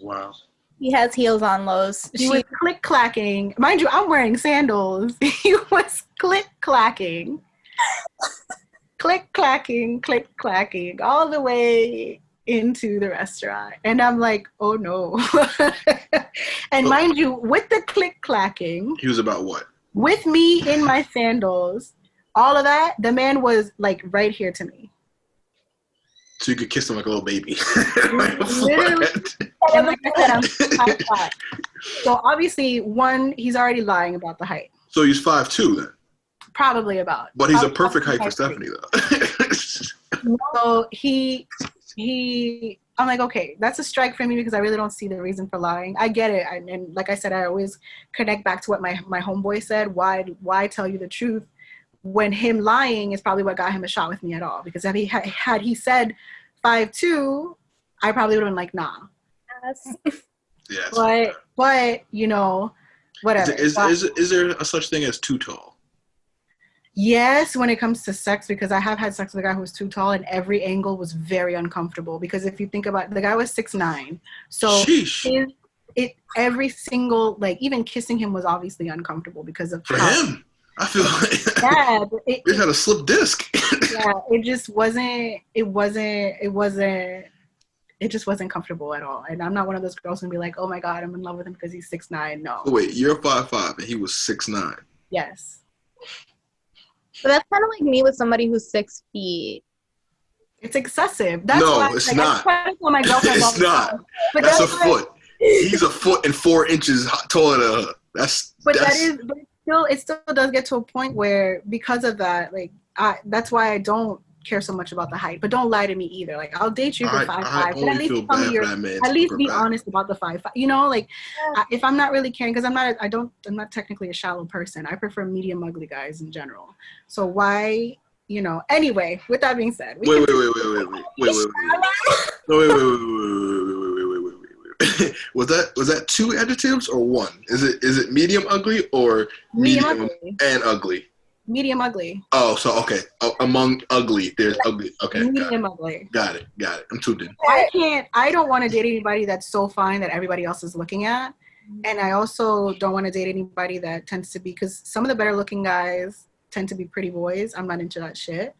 Wow. He has heels on lows. He was click-clacking. Mind you, I'm wearing sandals. He was click-clacking. Click-clacking, click-clacking, all the way into the restaurant. And I'm like, oh, no. And mind you, with the click-clacking. He was about what? With me in my sandals, all of that, the man was, right here to me. So you could kiss him like a little baby. Literally. And like I said, I'm 5'5". So obviously, he's already lying about the height. So he's 5'2" then? Probably about. But he's a perfect height for Stephanie, though. So I'm like, okay, that's a strike for me because I really don't see the reason for lying. I get it. And like I said, I always connect back to what my homeboy said. Why tell you the truth when him lying is probably what got him a shot with me at all? Because if he had he said 5'2", I probably would have been like, nah. Yeah. But whatever. Is there a such thing as too tall? Yes, when it comes to sex, because I have had sex with a guy who was too tall, and every angle was very uncomfortable. Because if you think about it, the guy was 6'9", so every single even kissing him was obviously uncomfortable because of him. I feel like it had a slip disc. Yeah, it just wasn't. It just wasn't comfortable at all. And I'm not one of those girls who'd be like, oh my God, I'm in love with him because he's 6'9". No. Oh, wait, you're 5'5" and he was 6'9". Yes. So that's kind of like me with somebody who's 6 feet. It's excessive. It's not. It's not. But that's a foot. He's a foot and 4 inches taller than her. But it still does get to a point where because of that, that's why I don't care so much about the height. But don't lie to me either. I'll date you for 5'5", but at least be honest about the 5'5". If I'm not really caring, because I'm not technically a shallow person. I prefer medium ugly guys in general. So why, anyway, with that being said, wait. Was that 2 adjectives or 1? Is it medium ugly or medium ugly and ugly? Medium ugly. Oh, so okay. Among ugly, there's ugly. Okay. Medium ugly. Got it. I'm tuned in. I don't want to date anybody that's so fine that everybody else is looking at. And I also don't want to date anybody that tends to be, because some of the better looking guys tend to be pretty boys. I'm not into that shit.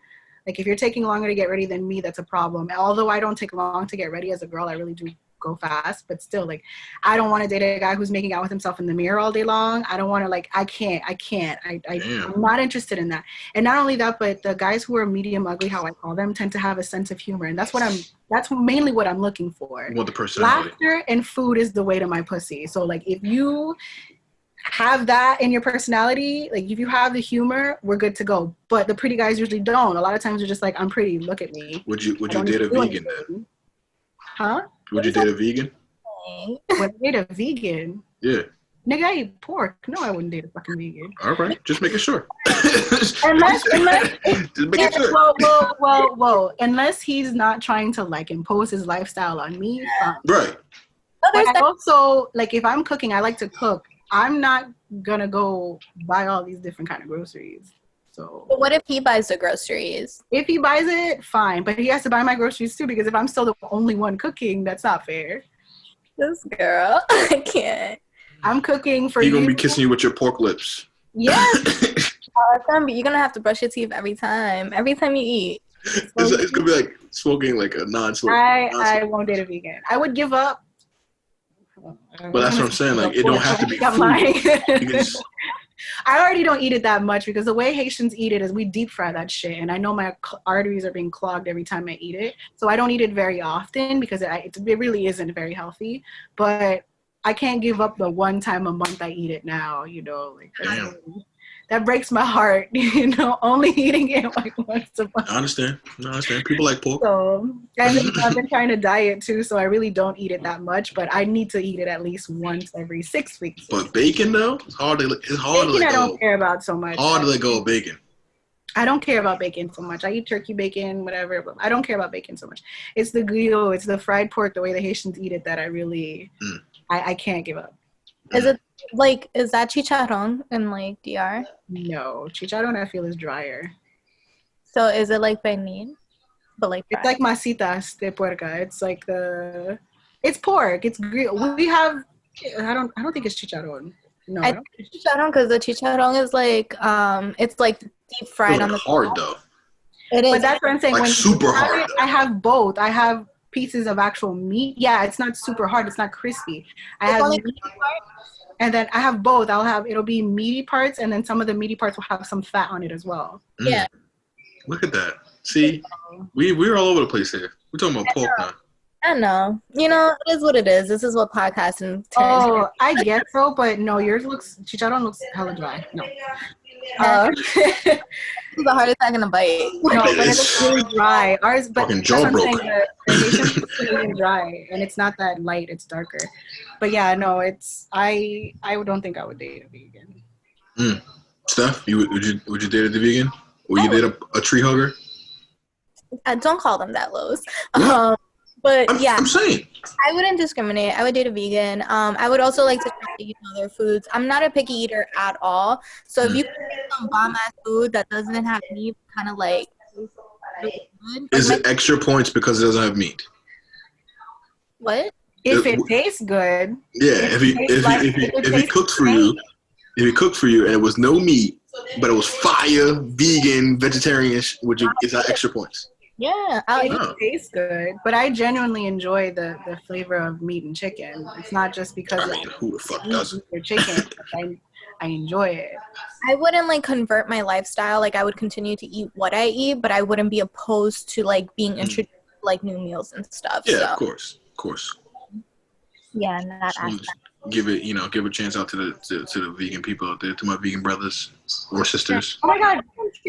Like if you're taking longer to get ready than me, that's a problem. Although I don't take long to get ready as a girl, I really do go fast. But still, like, I don't want to date a guy who's making out with himself in the mirror all day long. I don't want to, like, I can't. I'm not interested in that. And not only that, but the guys who are medium ugly, how I call them, tend to have a sense of humor. And that's mainly what I'm looking for. You want the personality. Laughter and food is the way to my pussy. So like if you have that in your personality, like if you have the humor, we're good to go. But the pretty guys usually don't. A lot of times they're just like, I'm pretty, look at me. Would you date a vegan then? Huh? Would you date a vegan? Would I date a vegan? Yeah. Nigga, I eat pork. No, I wouldn't date a fucking vegan. All right, just making sure. unless just making sure. Whoa. Unless he's not trying to like impose his lifestyle on me. Right. But I also, like, if I'm cooking, I like to cook. I'm not gonna go buy all these different kind of groceries. So but what if he buys the groceries? If he buys it, fine. But he has to buy my groceries too, because if I'm still the only one cooking, that's not fair. This girl, I can't. I'm cooking for you. He's gonna be kissing you with your pork lips. Yes. You're gonna have to brush your teeth every time you eat. It's gonna be like smoking like a non-smoke. I won't date a vegan. I would give up. But that's what I'm saying. Like, it don't have to be food. I already don't eat it that much because the way Haitians eat it is we deep fry that shit, and I know my arteries are being clogged every time I eat it. So I don't eat it very often because it really isn't very healthy. But I can't give up the one time a month I eat it now. You know, like that breaks my heart. You know, only eating it like once a month. I understand. People like pork. So I've been trying to diet too, so I really don't eat it that much. But I need to eat it at least once every 6 weeks. But bacon though, it's hard to let go. I don't care about so much. Hard to let go of bacon. I don't care about bacon so much. I eat turkey bacon, whatever, but I don't care about bacon so much. It's the griot, it's the fried pork, the way the Haitians eat it that I really, I can't give up. Is that chicharron in like DR? No, chicharron I feel is drier. So is it like pernil? But like fried? It's like masitas de puerca. It's like it's pork. It's griot. We have. I don't think it's chicharron. No, I think it's chicharron because the chicharron is like it's like deep fried on the hard though. It is. But that's what I'm saying. Like when super hard. I have both. I have pieces of actual meat. Yeah, it's not super hard. It's not crispy. I have meat, and then I have both. It'll be meaty parts, and then some of the meaty parts will have some fat on it as well. Yeah. Look at that. See, we're all over the place here. We're talking about pork now. I know. You know, it is what it is. This is what podcasting turns. Oh, I guess so, but no, chicharron looks hella dry. No. It's the hardest thing in a bite. No, but it's really dry. Ours, but fucking jaw broke. The Haitian is really dry, and it's not that light. It's darker. But yeah, no, I don't think I would date a vegan. Steph, would you date a vegan? Would you date a tree hugger? Don't call them that, Lowe's. But I'm saying I wouldn't discriminate. I would date a vegan. I would also like to try to eat other foods. I'm not a picky eater at all. So if you can make some bomb ass food that doesn't have meat, kind of like really good. Is it extra points because it doesn't have meat? What? If it tastes good. Yeah, if he cooked for you and it was no meat, but it was fire, vegan, vegetarian, is that extra points? Yeah, it tastes good, but I genuinely enjoy the flavor of meat and chicken. It's not just because who the fuck doesn't? Chicken. I enjoy it. I wouldn't like convert my lifestyle. Like I would continue to eat what I eat, but I wouldn't be opposed to like being introduced to like new meals and stuff. Yeah, so. of course. Yeah, and that aspect. Give a chance out to the vegan people out there, to my vegan brothers or sisters. Oh my god!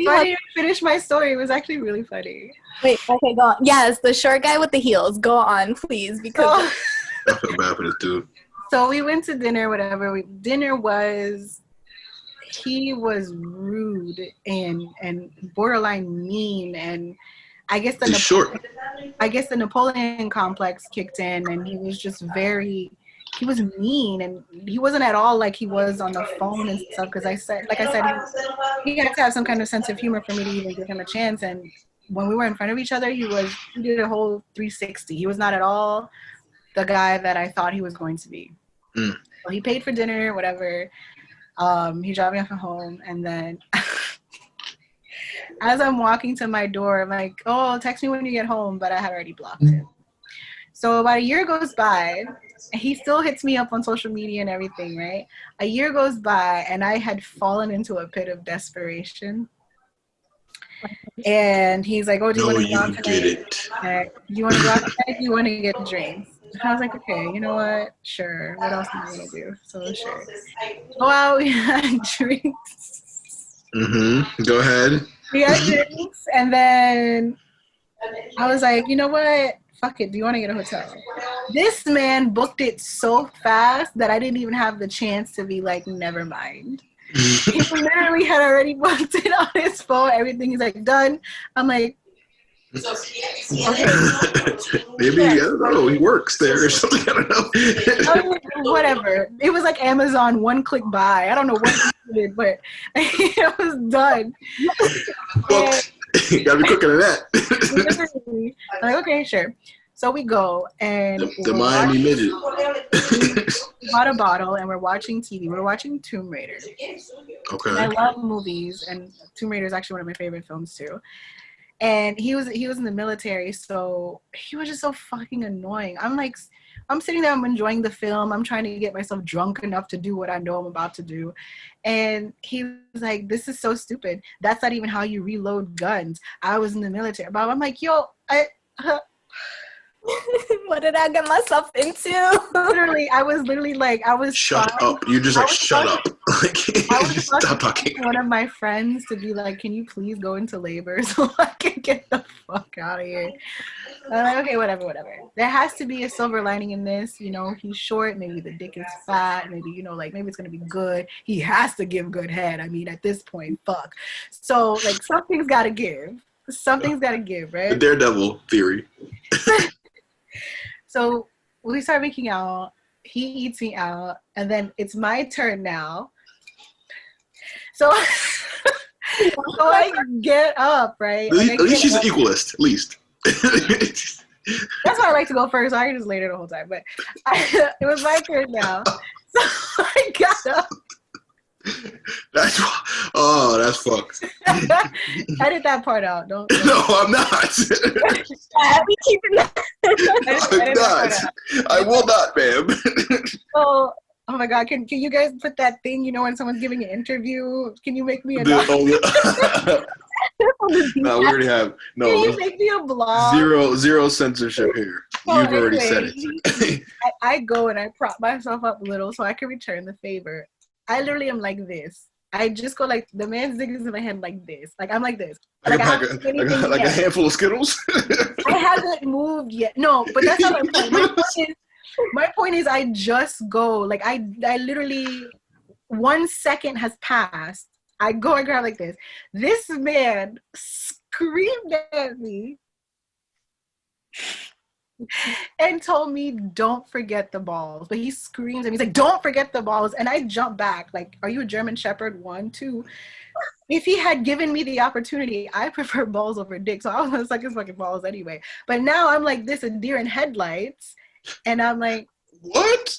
I didn't finish my story. It was actually really funny. Wait, okay, go on. Yes, the short guy with the heels. Go on, please, because I feel bad for this dude. So we went to dinner. Whatever. He was rude and borderline mean, and I guess the Napoleon complex kicked in, and he was just he was mean, and he wasn't at all like he was on the phone and stuff. Because I said, he had to have some kind of sense of humor for me to even give him a chance. And when we were in front of each other, he did a whole 360. He was not at all the guy that I thought he was going to be. Mm. So he paid for dinner, whatever. He dropped me off at home, and then as I'm walking to my door, I'm like, oh, text me when you get home, but I had already blocked him. So about a year goes by, and he still hits me up on social media and everything, right? A year goes by, and I had fallen into a pit of desperation. And he's like, oh, do you want to go out tonight? You want to go out tonight? Do you want to get drinks? And I was like, okay, you know what? Sure. What else am I going to do? So sure. Go out, we had drinks. Mm-hmm. Go ahead. We had drinks, and then I was like, you know what? Fuck it. Do you want to get a hotel? This man booked it so fast that I didn't even have the chance to be like, never mind. He literally had already booked it on his phone. Everything is like done. I'm like, okay. Maybe, I don't know, he works there or something. I don't know. Whatever. It was like Amazon one-click buy. I don't know what he did, but it was done. You gotta be quicker than that. I'm like, okay, sure. So we go, and the Miami Midget. We bought a bottle, and we're watching TV. We're watching Tomb Raider. Okay. And I love movies, and Tomb Raider is actually one of my favorite films too. And he was in the military, so he was just so fucking annoying. I'm sitting there, I'm enjoying the film. I'm trying to get myself drunk enough to do what I know I'm about to do. And he was like, this is so stupid. That's not even how you reload guns. I was in the military. But I'm like, yo, what did I get myself into? I was literally like, shut up. You just like, shut up. Like, just stop talking. One of my friends to be like, can you please go into labor so I can get the fuck out of here? I'm like, okay, whatever. There has to be a silver lining in this. You know, he's short. Maybe the dick is fat. Maybe, you know, like, maybe it's going to be good. He has to give good head. I mean, at this point, fuck. So, like, something's got to give. Something's got to give, right? The Daredevil theory. So we start making out. He eats me out, and then it's my turn now. So, so I get up, right? At least she's an equalist. At least. That's why I like to go first. I can just lay there the whole time. But it was my turn now. So I got up. That's fucked. Edit that part out. Don't. No, I'm not. We keep it. I'm not. I will not, ma'am. Oh my God! Can you guys put that thing? You know, when someone's giving an interview, can you make me a? No, we already have. No, can you make me a blog? Zero censorship here. You've already said it. I go and I prop myself up a little so I can return the favor. I literally am like this. I just go like, the man's dick is in my hand like this. Like, I'm like this. Like a handful of Skittles? I haven't moved yet. No, but that's not my point. My point is I just go. Like, I literally, 1 second has passed. I go and grab like this. This man screamed at me and told me, don't forget the balls. But he screams at me. He's like, don't forget the balls. And I jump back. Like, are you a German Shepherd? 1, 2. If he had given me the opportunity, I prefer balls over dick. So I was going to suck his fucking balls anyway. But now I'm like this, a deer in headlights. And I'm like, what?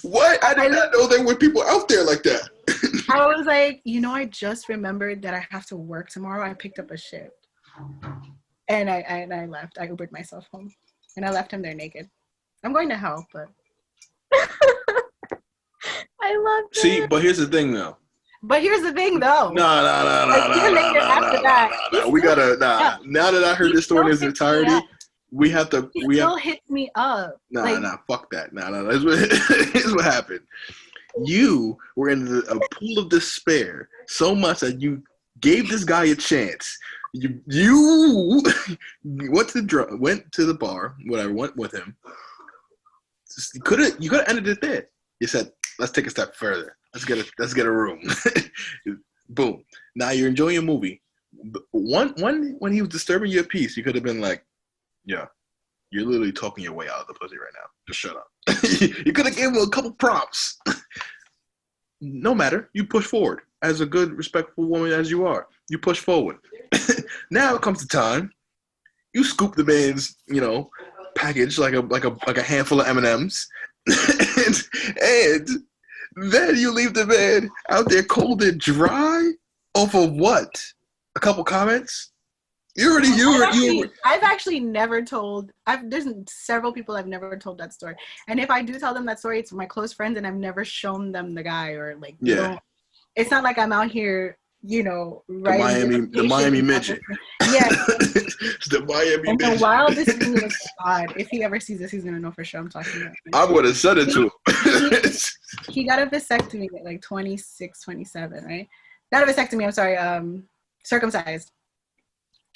What? I did not know there were people out there like that. I was like, you know, I just remembered that I have to work tomorrow. I picked up a shift. And I left. I Ubered myself home. And I left him there naked. I'm going to hell, but. I love it. See, but here's the thing, though. No. No. We gotta, Now that I heard this story in its entirety, we have to. He still hits me up. Fuck that. Here's what happened. You were in a pool of despair so much that you gave this guy a chance. You went to the bar, whatever, went with him. You could have ended it there. You said, let's take a step further. Let's get a room. Boom. Now you're enjoying a movie. When he was disturbing your peace, you could have been like, yeah, you're literally talking your way out of the pussy right now. Just shut up. You could have given him a couple prompts. No matter. You push forward. As a good, respectful woman as you are, you push forward. Now it comes the time. You scoop the man's, package like a handful of M&Ms, and then you leave the man out there cold and dry off of what? A couple comments? I've actually never told. There's several people I've never told that story, and if I do tell them that story, it's my close friends, and I've never shown them the guy or like. Yeah. It's not like I'm out here, the Miami midget. Yeah. It's the Miami midget. The wildest thing is God. If he ever sees this, he's gonna know for sure I'm talking about. I'm gonna send it to him. He got a vasectomy at like 26, 27, right? Not a vasectomy. I'm sorry. Circumcised.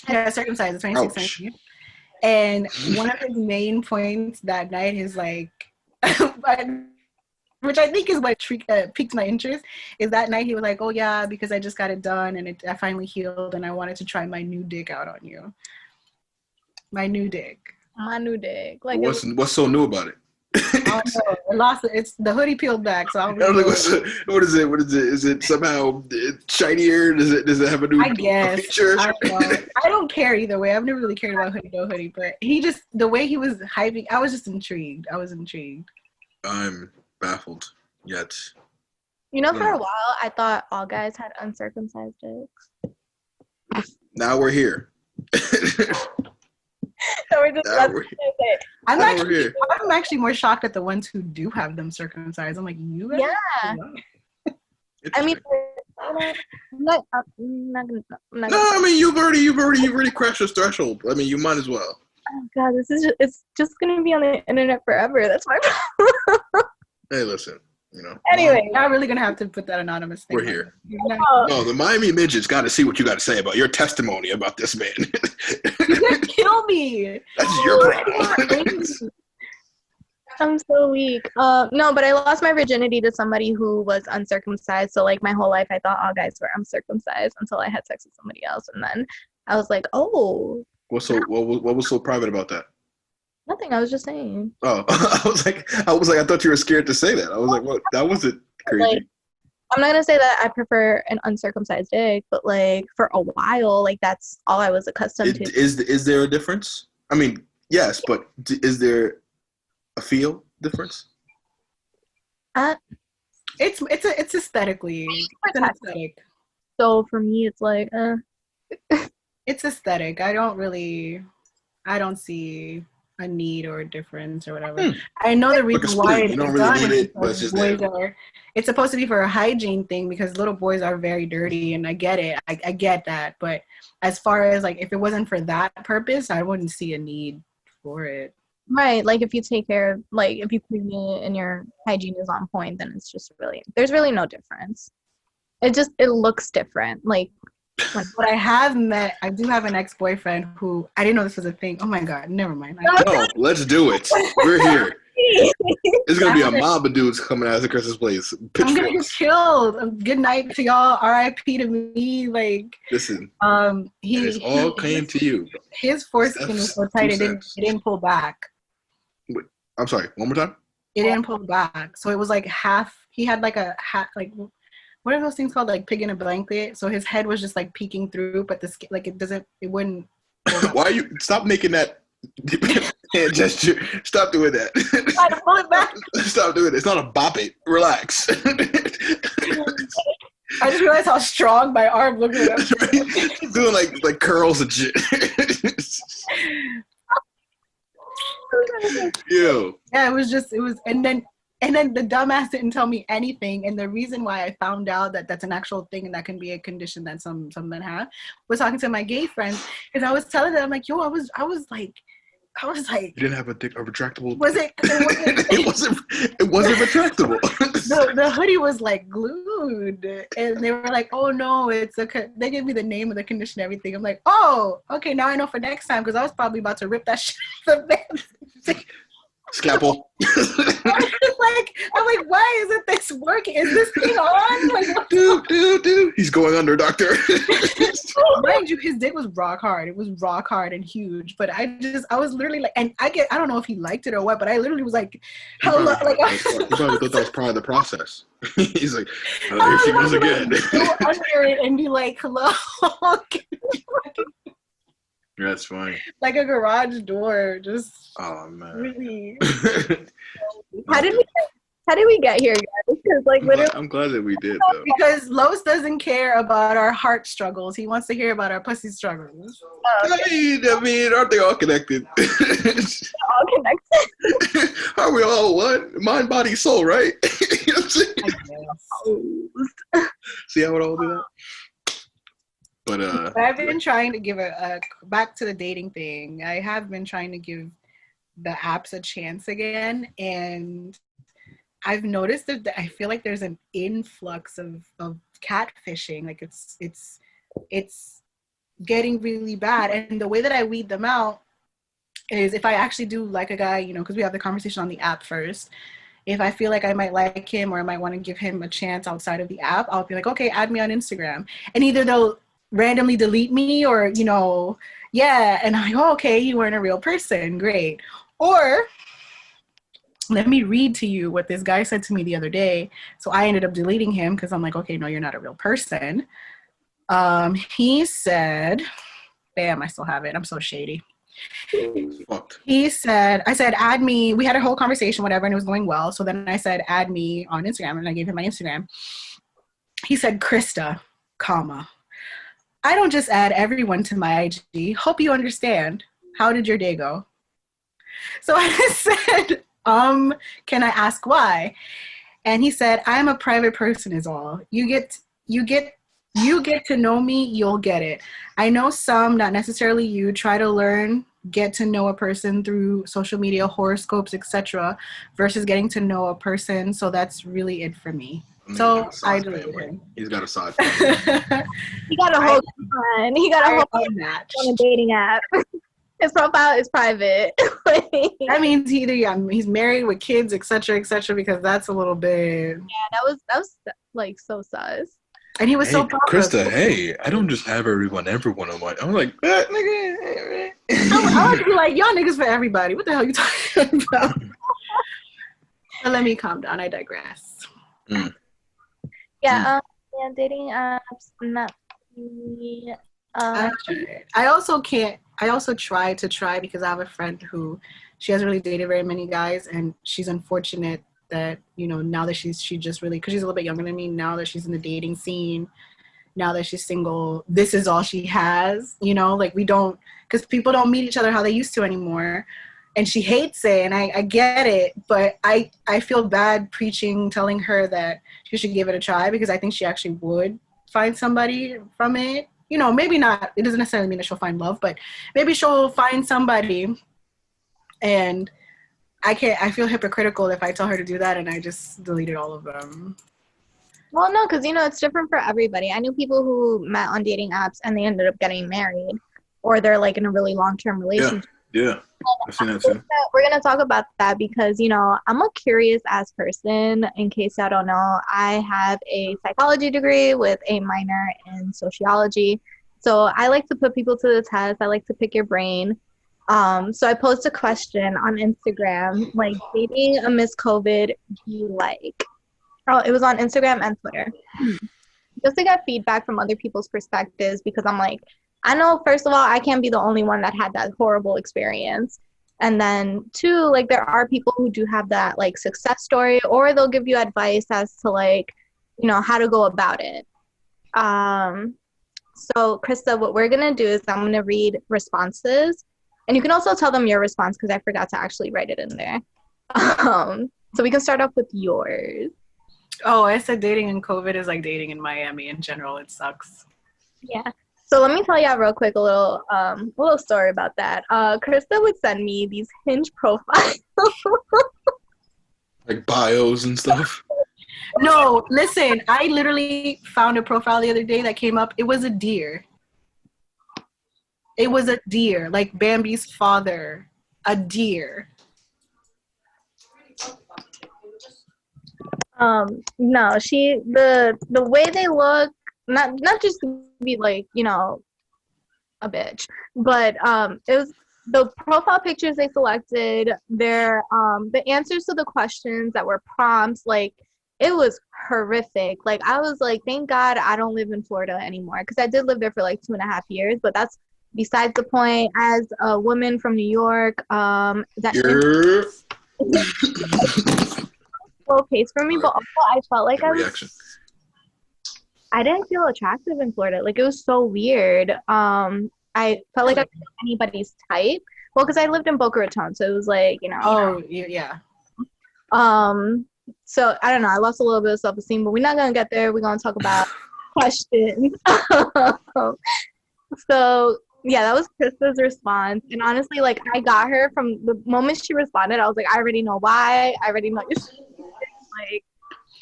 Yeah, circumcised at 26, 27. And one of his main points that night is like, which I think is what piqued my interest, is that night he was like, oh yeah, because I just got it done and I finally healed and I wanted to try my new dick out on you. My new dick. Like, what's so new about it? I don't know. It's the hoodie peeled back, so I don't really what is it? What is it? Is it somehow shinier? Does it have a new feature? I don't know. I don't care either way. I've never really cared about hoodie, no hoodie, but the way he was hyping, I was just intrigued. I'm baffled yet. For a while, I thought all guys had uncircumcised dicks. Now we're here. So we're just I'm actually more shocked at the ones who do have them circumcised. I'm like, you guys? Yeah. I mean, I'm not gonna. No, I mean you've already crashed this threshold. I mean, you might as well. Oh God, it's just gonna be on the internet forever. That's my problem. Hey, listen. Anyway, I'm really gonna have to put that anonymous thing. We're here. No, the Miami midget's got to see what you got to say about your testimony about this man. You're gonna kill me. That's your problem. I'm so weak. No, but I lost my virginity to somebody who was uncircumcised. So like my whole life, I thought all guys were uncircumcised until I had sex with somebody else, and then I was like, oh. What was so private about that? Nothing. I was just saying. Oh, I was like, I thought you were scared to say that. I was like, what? That wasn't crazy. Like, I'm not gonna say that I prefer an uncircumcised dick, but like for a while, like that's all I was accustomed to. Is there a difference? I mean, yes, but is there a feel difference? It's aesthetically. It's an aesthetic. So for me, it's like, it's aesthetic. I don't see a need or a difference or whatever. I know the reason why it's done. It's supposed to be for a hygiene thing because little boys are very dirty, and I get it. I get that, but as far as like if it wasn't for that purpose, I wouldn't see a need for it. Right, like if you take care of, like if you clean it and your hygiene is on point, then it's just there's really no difference. It looks different, like. But I do have an ex-boyfriend who, I didn't know this was a thing. Oh my God, never mind. No, let's do it. We're here. It's going to be a mob of dudes coming out of Krista's place. I'm going to get killed. Good night to y'all. R.I.P. to me. Like, listen, it all came to you. His foreskin was so tight, it didn't pull back. Wait, I'm sorry, one more time? It didn't pull back. So it was like half, he had like a hat, like, what are those things called? Like pig in a blanket. So his head was just like peeking through, but the skin, like it wouldn't. Why you stop making that hand gesture? Stop doing that. Try to pull it back. Stop doing it. It's not a bop it. Relax. I just realized how strong my arm looked like. Right? Doing like curls and shit. Ew. Yeah, it was, and then the dumbass didn't tell me anything. And the reason why I found out that that's an actual thing and that can be a condition that some men have was talking to my gay friends. Because I was telling them, like, yo, I was like, you didn't have a retractable. Was it? It wasn't retractable. The hoodie was like glued, and they were like, "Oh no, they gave me the name of the condition, and everything." I'm like, "Oh, okay, now I know for next time," because I was probably about to rip that shit off the bed. Scalpel. I'm like, why isn't this working? Is this thing on? Like, dude. He's going under, doctor. Mind you, his dick was rock hard. It was rock hard and huge. But I was literally like, and I don't know if he liked it or what, but I literally was like, hello. Like, he probably thought that was part of the process. He's like, here she goes again. Go under it and be like, hello. That's funny. Like a garage door, just. Oh man. Really. How did we get here, guys? Because like literally, I'm glad that we did though. Because Los doesn't care about our heart struggles. He wants to hear about our pussy struggles. I mean, aren't they all connected? all connected. Are we all one? Mind, body, soul, right? You know what I'm saying? See how it all do that? But I've been trying to give a back to the dating thing. I have been trying to give the apps a chance again, and I've noticed that I feel like there's an influx of catfishing. Like it's getting really bad. And the way that I weed them out is if I actually do like a guy, because we have the conversation on the app first. If I feel like I might like him or I might want to give him a chance outside of the app, I'll be like, okay, add me on Instagram. And either they'll randomly delete me or, yeah. And I go, okay, you weren't a real person. Great. Or let me read to you what this guy said to me the other day. So I ended up deleting him because I'm like, okay, no, you're not a real person. He said, bam, I still have it. I'm so shady. He said, I said, add me. We had a whole conversation, whatever, and it was going well. So then I said, add me on Instagram, and I gave him my Instagram. He said, Krista, comma, I don't just add everyone to my IG. Hope you understand. How did your day go? So I said, can I ask why? And he said, I'm a private person is all. You get to know me, you'll get it. I know some, not necessarily you, try to learn, get to know a person through social media, horoscopes, etc., versus getting to know a person. So that's really it for me. So I deleted him. He's got a side family. He got a whole friend. He got a whole match on a dating app. His profile is private. That means he's married with kids, etc., because that's a little bit. Yeah, that was like so sus. And he was so Krista, hey, I don't just have everyone on my. I'm like, nigga. I want to be like, y'all niggas for everybody. What the hell are you talking about? But let me calm down. I digress. Yeah, dating apps, not me. I also try because I have a friend who she hasn't really dated very many guys, and she's unfortunate that now that she just really, because she's a little bit younger than me, now that she's in the dating scene, now that she's single, this is all she has. Like we don't, because people don't meet each other how they used to anymore, and she hates it, and I get it, but I feel bad telling her that she should give it a try, because I think she actually would find somebody from it. Maybe not, it doesn't necessarily mean that she'll find love, but maybe she'll find somebody. And I feel hypocritical if I tell her to do that and I just deleted all of them. Well, no, because, it's different for everybody. I knew people who met on dating apps and they ended up getting married, or they're like in a really long-term relationship. Yeah. I've seen that too. We're going to talk about that because, I'm a curious ass person. In case y'all don't know, I have a psychology degree with a minor in sociology. So I like to put people to the test. I like to pick your brain. So I posed a question on Instagram, like, dating a Miss COVID, do you like? Oh, it was on Instagram and Twitter. Just to get feedback from other people's perspectives, because I'm like, I know, first of all, I can't be the only one that had that horrible experience. And then two, like, there are people who do have that, like, success story, or they'll give you advice as to, like, how to go about it. So, Krista, what we're going to do is I'm going to read responses. And you can also tell them your response because I forgot to actually write it in there. So we can start off with yours. Oh, I said dating in COVID is like dating in Miami in general. It sucks. Yeah. So let me tell you real quick a little story about that. Krista would send me these Hinge profiles. Like bios and stuff? No, listen. I literally found a profile the other day that came up. It was a deer. It was a deer, like Bambi's father, a deer. No, the way they look, not just to be like, a bitch, but it was the profile pictures they selected, their the answers to the questions that were prompts, like, it was horrific. Like, I was like, thank God I don't live in Florida anymore, because I did live there for like 2.5 years, but that's besides the point. As a woman from New York, slow pace for me, but also I felt like Reaction. I didn't feel attractive in Florida. Like it was so weird. I felt like I was anybody's type. Well, because I lived in Boca Raton, so it was like, Oh, yeah. So I don't know. I lost a little bit of self-esteem, but we're not gonna get there. We're gonna talk about questions. So yeah, that was Krista's response. And honestly, like I got her from the moment she responded. I was like, I already know why. I already know. Like,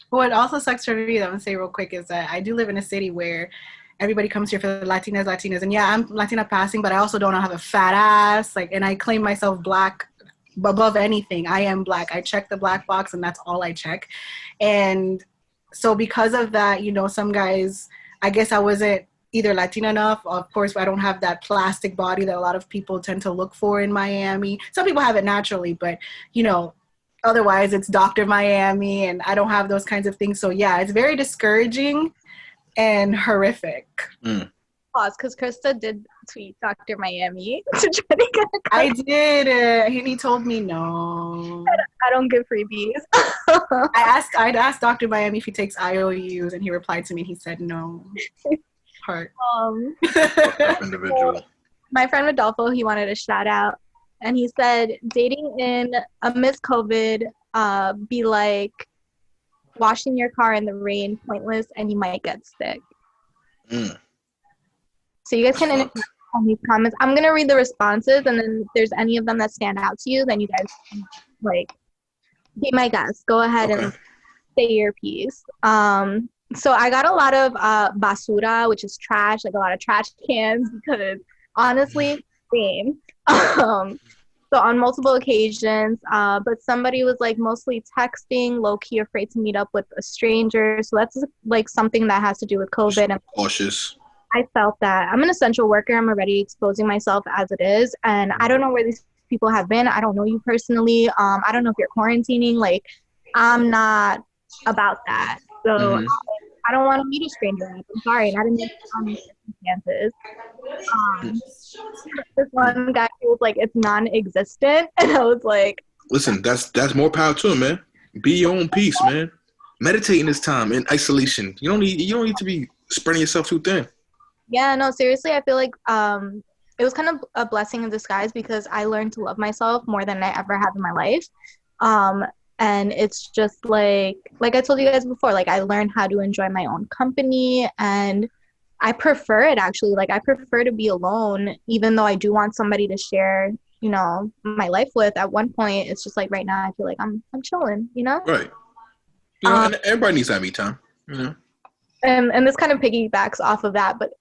what also sucks for me, that I'm gonna say real quick, is that I do live in a city where everybody comes here for the Latinas, and yeah, I'm Latina passing, but I also don't have a fat ass, like, and I claim myself Black above anything. I am Black. I check the Black box, and that's all I check. And so because of that, some guys, I guess I wasn't either Latina enough. Of course, I don't have that plastic body that a lot of people tend to look for in Miami. Some people have it naturally, but otherwise it's Dr. Miami, and I don't have those kinds of things. So yeah, it's very discouraging and horrific. Pause, because Krista did tweet Dr. Miami to try to get a cut. I did, and he told me no. I don't give freebies. I'd asked Dr. Miami if he takes IOUs, and he replied to me and he said no. Heart. Individual. My friend Rodolfo, he wanted a shout out, and he said dating in amidst COVID be like washing your car in the rain, pointless, and you might get sick. So you guys can interact on these comments. I'm gonna read the responses, and then if there's any of them that stand out to you, then you guys can, be my guest. Go ahead and say your piece. So I got a lot of basura, which is trash, like a lot of trash cans, because honestly, same. So on multiple occasions, but somebody was like mostly texting, low-key afraid to meet up with a stranger. So that's like something that has to do with COVID. And cautious. I felt that. I'm an essential worker. I'm already exposing myself as it is. And I don't know where these people have been. I don't know you personally. I don't know if you're quarantining. Like, I'm not about that. So I don't want to meet a stranger. I'm sorry. Not in these circumstances. This one guy, he was like, it's non-existent. And I was like, listen, that's more power to him, man. Be your own peace, man. Meditate in this time, in isolation. You don't need to be spreading yourself too thin. Yeah, no, seriously, I feel like it was kind of a blessing in disguise, because I learned to love myself more than I ever have in my life. And it's just like I told you guys before, like I learned how to enjoy my own company, and I prefer it actually. Like I prefer to be alone, even though I do want somebody to share, my life with. At one point, it's just like right now, I feel like I'm chilling, Right. And everybody needs that me time, And this kind of piggybacks off of that, but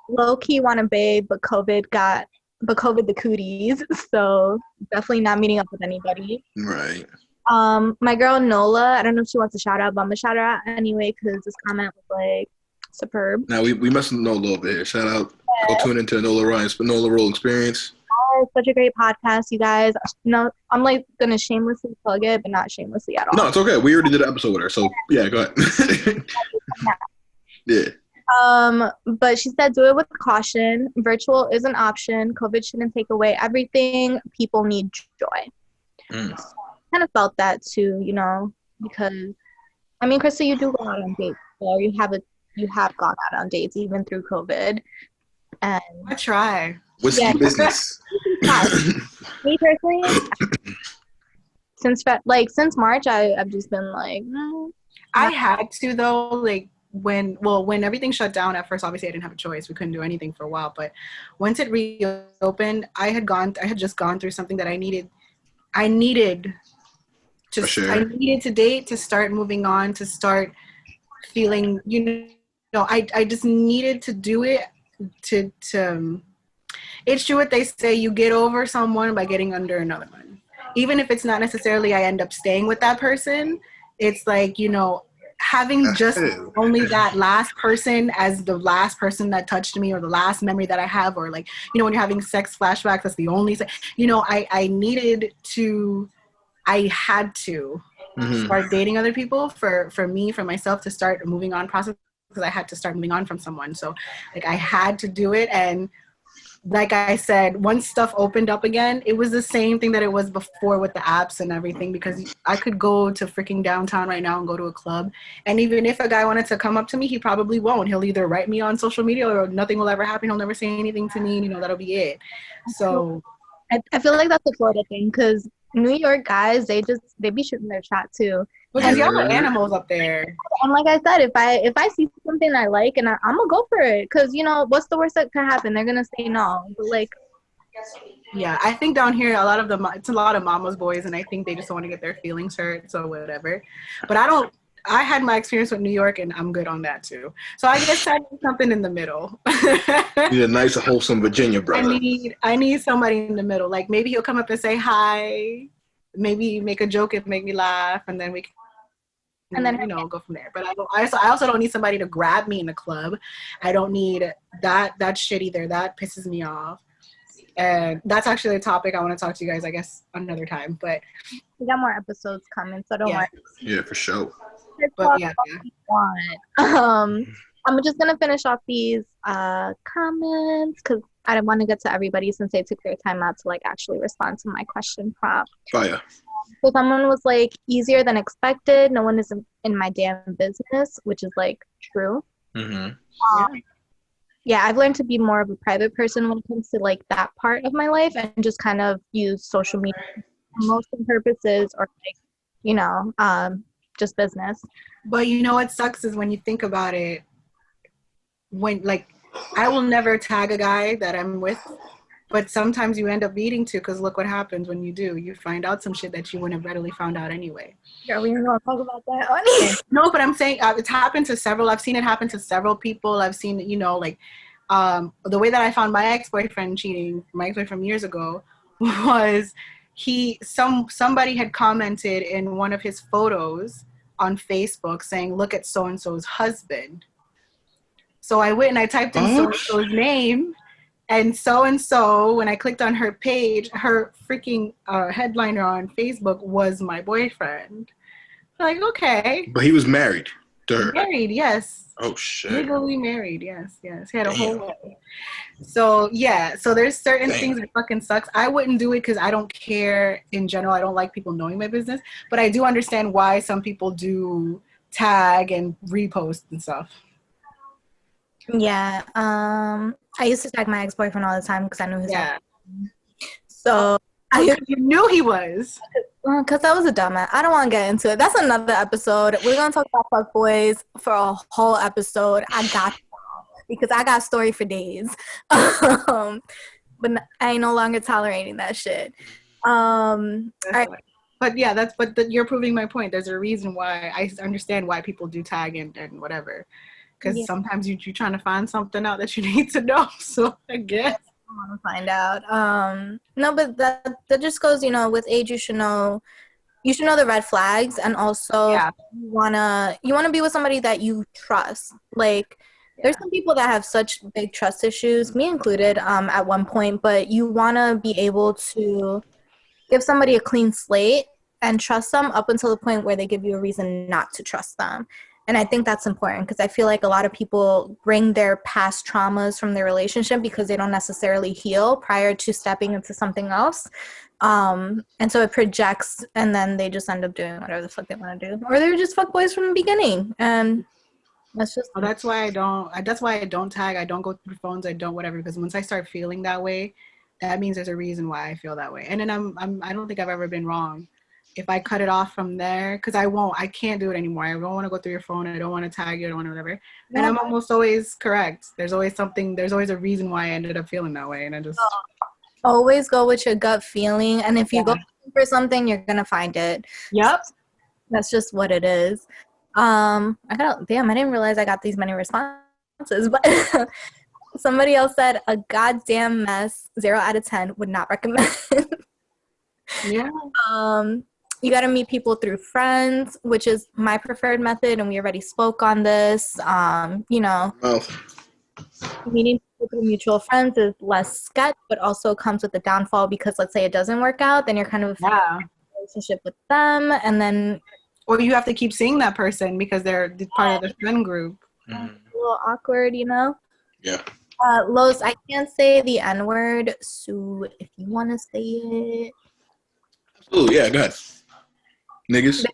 low key want to babe, but COVID the cooties, so definitely not meeting up with anybody. Right. My girl Nola, I don't know if she wants a shout out, but I'm gonna shout her out anyway because this comment was like superb. Now we must know a little bit here. Shout out. Go tune into Nola Roll Experience. Oh, such a great podcast, you guys. No, I'm like gonna shamelessly plug it, but not shamelessly at all. No, it's okay. We already did an episode with her, so yeah, go ahead. Yeah. But she said, do it with caution. Virtual is an option. COVID shouldn't take away everything. People need joy. So I kind of felt that too, because I mean, Krista, you do go out on dates, or you have gone out on dates even through COVID. And I try. Whiskey business. Me personally, since March, I've just been like, I had to though, like when everything shut down at first, obviously I didn't have a choice. We couldn't do anything for a while, but once it reopened, I had just gone through something that I needed to, sure. I needed to date, to start moving on, to start feeling, I just needed to do it to it's true what they say, you get over someone by getting under another one. Even if it's not necessarily I end up staying with that person, it's like, having just only that last person as the last person that touched me, or the last memory that I have, or like, when you're having sex flashbacks, that's the only, I had to start dating other people for myself to start a moving on process, because I had to start moving on from someone. So like I had to do it, and like I said, once stuff opened up again, it was the same thing that it was before with the apps and everything, because I could go to freaking downtown right now and go to a club. And even if a guy wanted to come up to me, he probably won't. He'll either write me on social media or nothing will ever happen. He'll never say anything to me. That'll be it. So I feel like that's a Florida thing, because New York guys, they be shooting their shot too. because y'all are animals up there. And like I said, if I see something I like, and I'm gonna go for it, because what's the worst that could happen? They're gonna say no. But like, yeah, I think down here it's a lot of mama's boys, and I think they just want to get their feelings hurt, so whatever. But I had my experience with New York, and I'm good on that too. So I guess I need something in the middle. Need a nice, wholesome Virginia brother. I need somebody in the middle. Like maybe he'll come up and say hi, maybe make a joke and make me laugh, and then we can, and then go from there. But I also don't need somebody to grab me in the club. I don't need that shit either. That pisses me off. And that's actually a topic I want to talk to you guys, I guess, another time. But we got more episodes coming, so don't worry. Yeah, for sure. But yeah. I'm just gonna finish off these comments because I didn't want to get to everybody since they took their time out to like actually respond to my question prompt. Fire. So someone was like, easier than expected. No one is in my damn business, which is like true. Mm-hmm. Yeah, I've learned to be more of a private person when it comes to like that part of my life, and just kind of use social media for promotion purposes or like, just business. But what sucks is when you think about it, when like I will never tag a guy that I'm with, but sometimes you end up needing to, because look what happens when you do. You find out some shit that you wouldn't have readily found out anyway. Yeah, we don't want to talk about that, honey. No, but I'm saying it's happened to several. I've seen it happen to several people. I've seen, like the way that I found my ex-boyfriend cheating, my ex-boyfriend years ago, was somebody had commented in one of his photos on Facebook saying, look at so-and-so's husband. So I went and I typed in so-and-so's name, and so, when I clicked on her page, her freaking headliner on Facebook was my boyfriend. Like, okay. But he was married to her. Married, yes. Oh, shit. Legally married, yes. He had a whole way. So, yeah. So there's certain things that fucking sucks. I wouldn't do it because I don't care in general. I don't like people knowing my business. But I do understand why some people do tag and repost and stuff. Yeah. I used to tag my ex-boyfriend all the time because I knew his Yeah. So you knew he was. Because I was a dumbass. I don't want to get into it. That's another episode. We're going to talk about fuckboys for a whole episode. I got because I got story for days. But I ain't no longer tolerating that shit. All right. But yeah, you're proving my point. There's a reason why I understand why people do tag and whatever. Because sometimes you're trying to find something out that you need to know. So I guess. I want to find out. No, but that just goes, with age, you should know the red flags, and also you wanna be with somebody that you trust. Like there's some people that have such big trust issues, me included, at one point, but you wanna be able to give somebody a clean slate and trust them up until the point where they give you a reason not to trust them. And I think that's important because I feel like a lot of people bring their past traumas from their relationship because they don't necessarily heal prior to stepping into something else. And so it projects, and then they just end up doing whatever the fuck they want to do. Or they're just fuckboys from the beginning. And that's just... That's why I don't tag. I don't go through phones. I don't whatever. Because once I start feeling that way, that means there's a reason why I feel that way. And then I don't think I've ever been wrong. If I cut it off from there, because I can't do it anymore. I don't want to go through your phone. I don't want to tag you. I don't want to whatever. And I'm almost always correct. There's always a reason why I ended up feeling that way. And I just... Always go with your gut feeling. And if you go for something, you're going to find it. Yep. That's just what it is. I didn't realize I got these many responses. But somebody else said, a goddamn mess, 0 out of 10, would not recommend. Yeah. You got to meet people through friends, which is my preferred method, and we already spoke on this. Meeting people through mutual friends is less sketch, but also comes with the downfall because let's say it doesn't work out, then you're kind of in a relationship with them, and then... Or you have to keep seeing that person because they're part of the friend group. A little awkward, Yeah. Los, I can't say the N word, so if you want to say it. Oh yeah, go ahead. Niggas.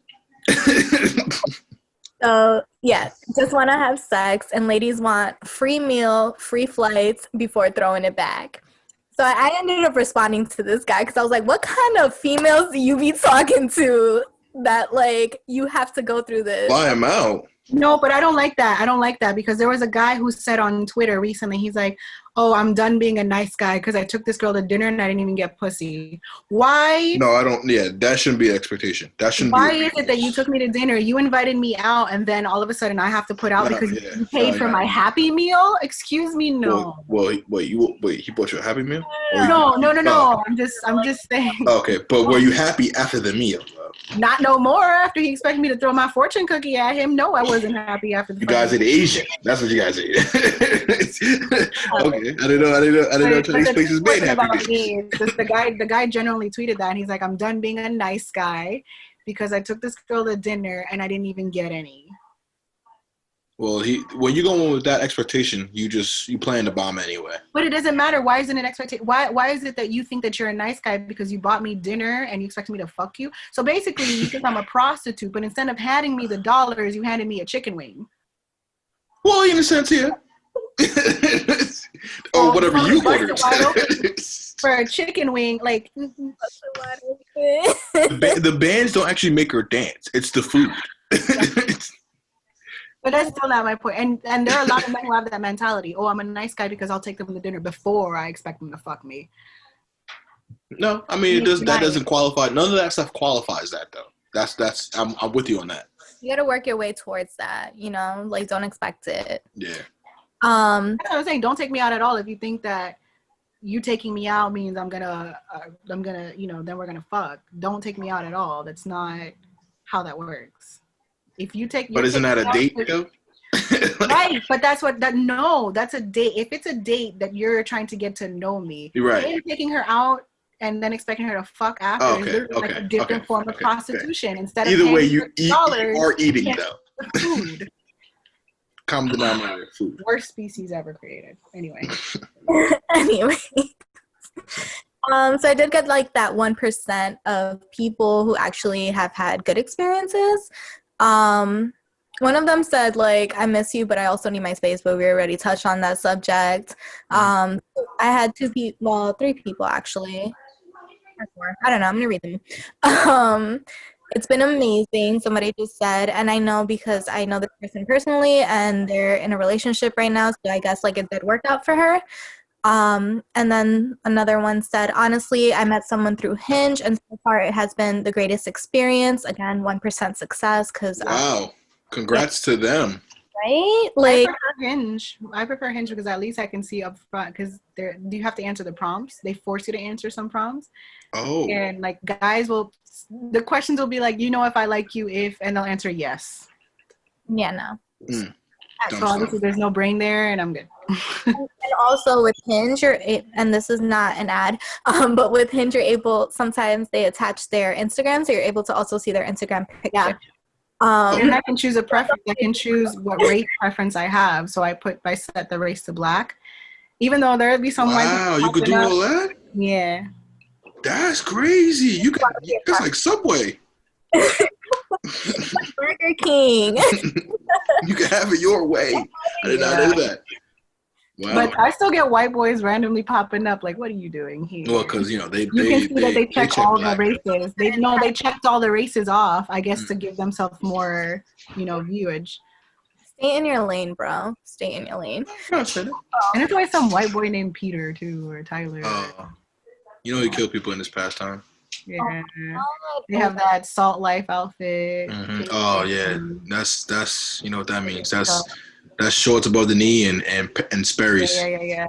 So, yeah, just want to have sex, and ladies want free meal, free flights before throwing it back. So I ended up responding to this guy because I was like, what kind of females do you be talking to that, like, you have to go through this? Fly him out. No, but I don't like that. I don't like that because there was a guy who said on Twitter recently, he's like, oh, I'm done being a nice guy because I took this girl to dinner and I didn't even get pussy. Why? No, I don't. Yeah, that shouldn't be an expectation. That shouldn't Why be. is it that you took me to dinner, you invited me out, and then all of a sudden I have to put out because you paid for my Happy Meal? Excuse me, no. Wait, he bought you a Happy Meal? No. I'm just saying. Okay, but were you happy after the meal? Not no more after he expected me to throw my fortune cookie at him. No, I wasn't happy after the You guys ate Asian. That's what you guys ate. Okay. I didn't know Chinese places made Happy Meals. The guy generally tweeted that and he's like, I'm done being a nice guy because I took this girl to dinner and I didn't even get any. Well, when you go in with that expectation, you plan to bomb anyway. But it doesn't matter. Why isn't it expectation? Why is it that you think that you're a nice guy because you bought me dinner and you expect me to fuck you? So basically, you think I'm a prostitute, but instead of handing me the dollars, you handed me a chicken wing. Well, in a sense, yeah. Or whatever you ordered. For a chicken wing, like the bands don't actually make her dance. It's the food. But that's still not my point. And there are a lot of men who have that mentality. Oh, I'm a nice guy because I'll take them to dinner before I expect them to fuck me. No, I mean that doesn't qualify. None of that stuff qualifies that though. That's I'm with you on that. You gotta work your way towards that, like don't expect it. Yeah. That's what I'm saying. Don't take me out at all if you think that you taking me out means I'm gonna then we're gonna fuck. Don't take me out at all. That's not how that works. If you take, but isn't that a date though? Right, but that's a date. If it's a date that you're trying to get to know me, right? You're taking her out and then expecting her to fuck after is like a different form of prostitution. Instead either of way, you are eating you though. Food. Common denominator, food. Worst species ever created. Anyway. So I did get like that 1% of people who actually have had good experiences. One of them said like, I miss you, but I also need my space, but we already touched on that subject. I had three people actually. Or four. I don't know, I'm gonna read them. It's been amazing, somebody just said, and I know because I know this person personally and they're in a relationship right now, so I guess like it did work out for her. And then another one said, honestly, I met someone through Hinge, and so far it has been the greatest experience. Again, 1% success. Wow. Congrats to them. Right? Like, I prefer Hinge because at least I can see up front because you have to answer the prompts. They force you to answer some prompts. Oh. And like guys the questions will be like, if I like you and they'll answer yes. Yeah, no. So obviously there's no brain there and I'm good. And also with Hinge, and this is not an ad, but with Hinge, you're able, sometimes they attach their Instagram, so you're able to also see their Instagram picture. Yeah. And I can choose a preference. I can choose what race preference I have. So I set the race to black. Even though there'd be some Wow, you could do all that? Yeah. That's crazy. That's like Subway. Burger King. You can have it your way. I did not know that. Wow. But I still get white boys randomly popping up. Like, what are you doing here? Well, because you can see that they check all the races. They checked all the races off. I guess to give themselves more, viewage. Stay in your lane, bro. Stay in your lane. And it's always some white boy named Peter too, or Tyler. He killed people in his pastime. Yeah, they have that Salt Life outfit. Mm-hmm. Oh yeah, that's you know what that means. That's shorts above the knee and Sperry's. Yeah.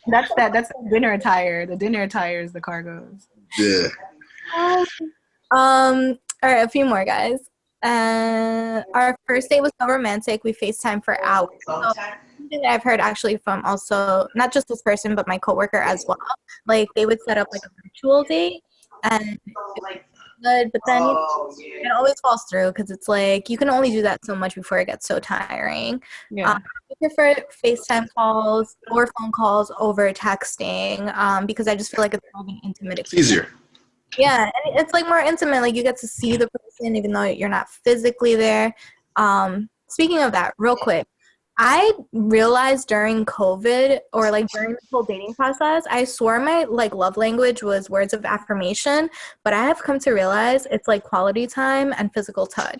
That's the dinner attire. The dinner attire is the cargos. Yeah. All right, a few more guys. Our first date was so romantic. We FaceTime for hours. So, something that I've heard actually from also not just this person but my coworker as well. Like they would set up like a virtual date, and good, but then it always falls through because it's like you can only do that so much before it gets so tiring. Yeah. I prefer FaceTime calls or phone calls over texting because I just feel like it's more of an intimate It's easier. Yeah, and it's like more intimate. Like you get to see the person even though you're not physically there. Speaking of that, real quick, I realized during COVID or like during the whole dating process, I swore my like love language was words of affirmation, but I have come to realize it's like quality time and physical touch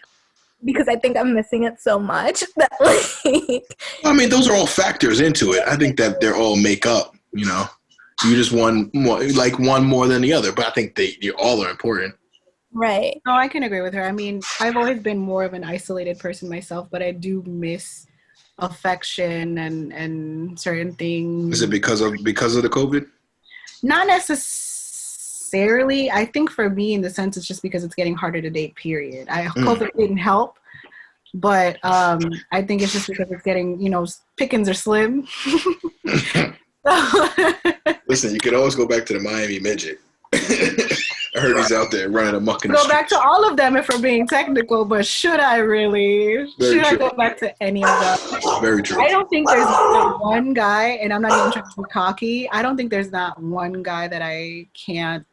because I think I'm missing it so much that like I mean, those are all factors into it. I think that they're all make up, you know. You just one more than the other, but I think they all are important. right. No, I can agree with her. I mean, I've always been more of an isolated person myself, but I do miss affection and certain things. Is it because of the COVID? Not necessarily. I think for me, in the sense, it's just because it's getting harder to date. Period. COVID didn't help, but I think it's just because it's getting, pickings are slim. Listen, you could always go back to the Miami Midget. I heard he's out there running amok in the Go streets. back to all of them if we're being technical, but should I really? Should I go back to any of them? Very true. I don't think there's not one guy, and I'm not even trying to be cocky. I don't think there's not one guy that I can't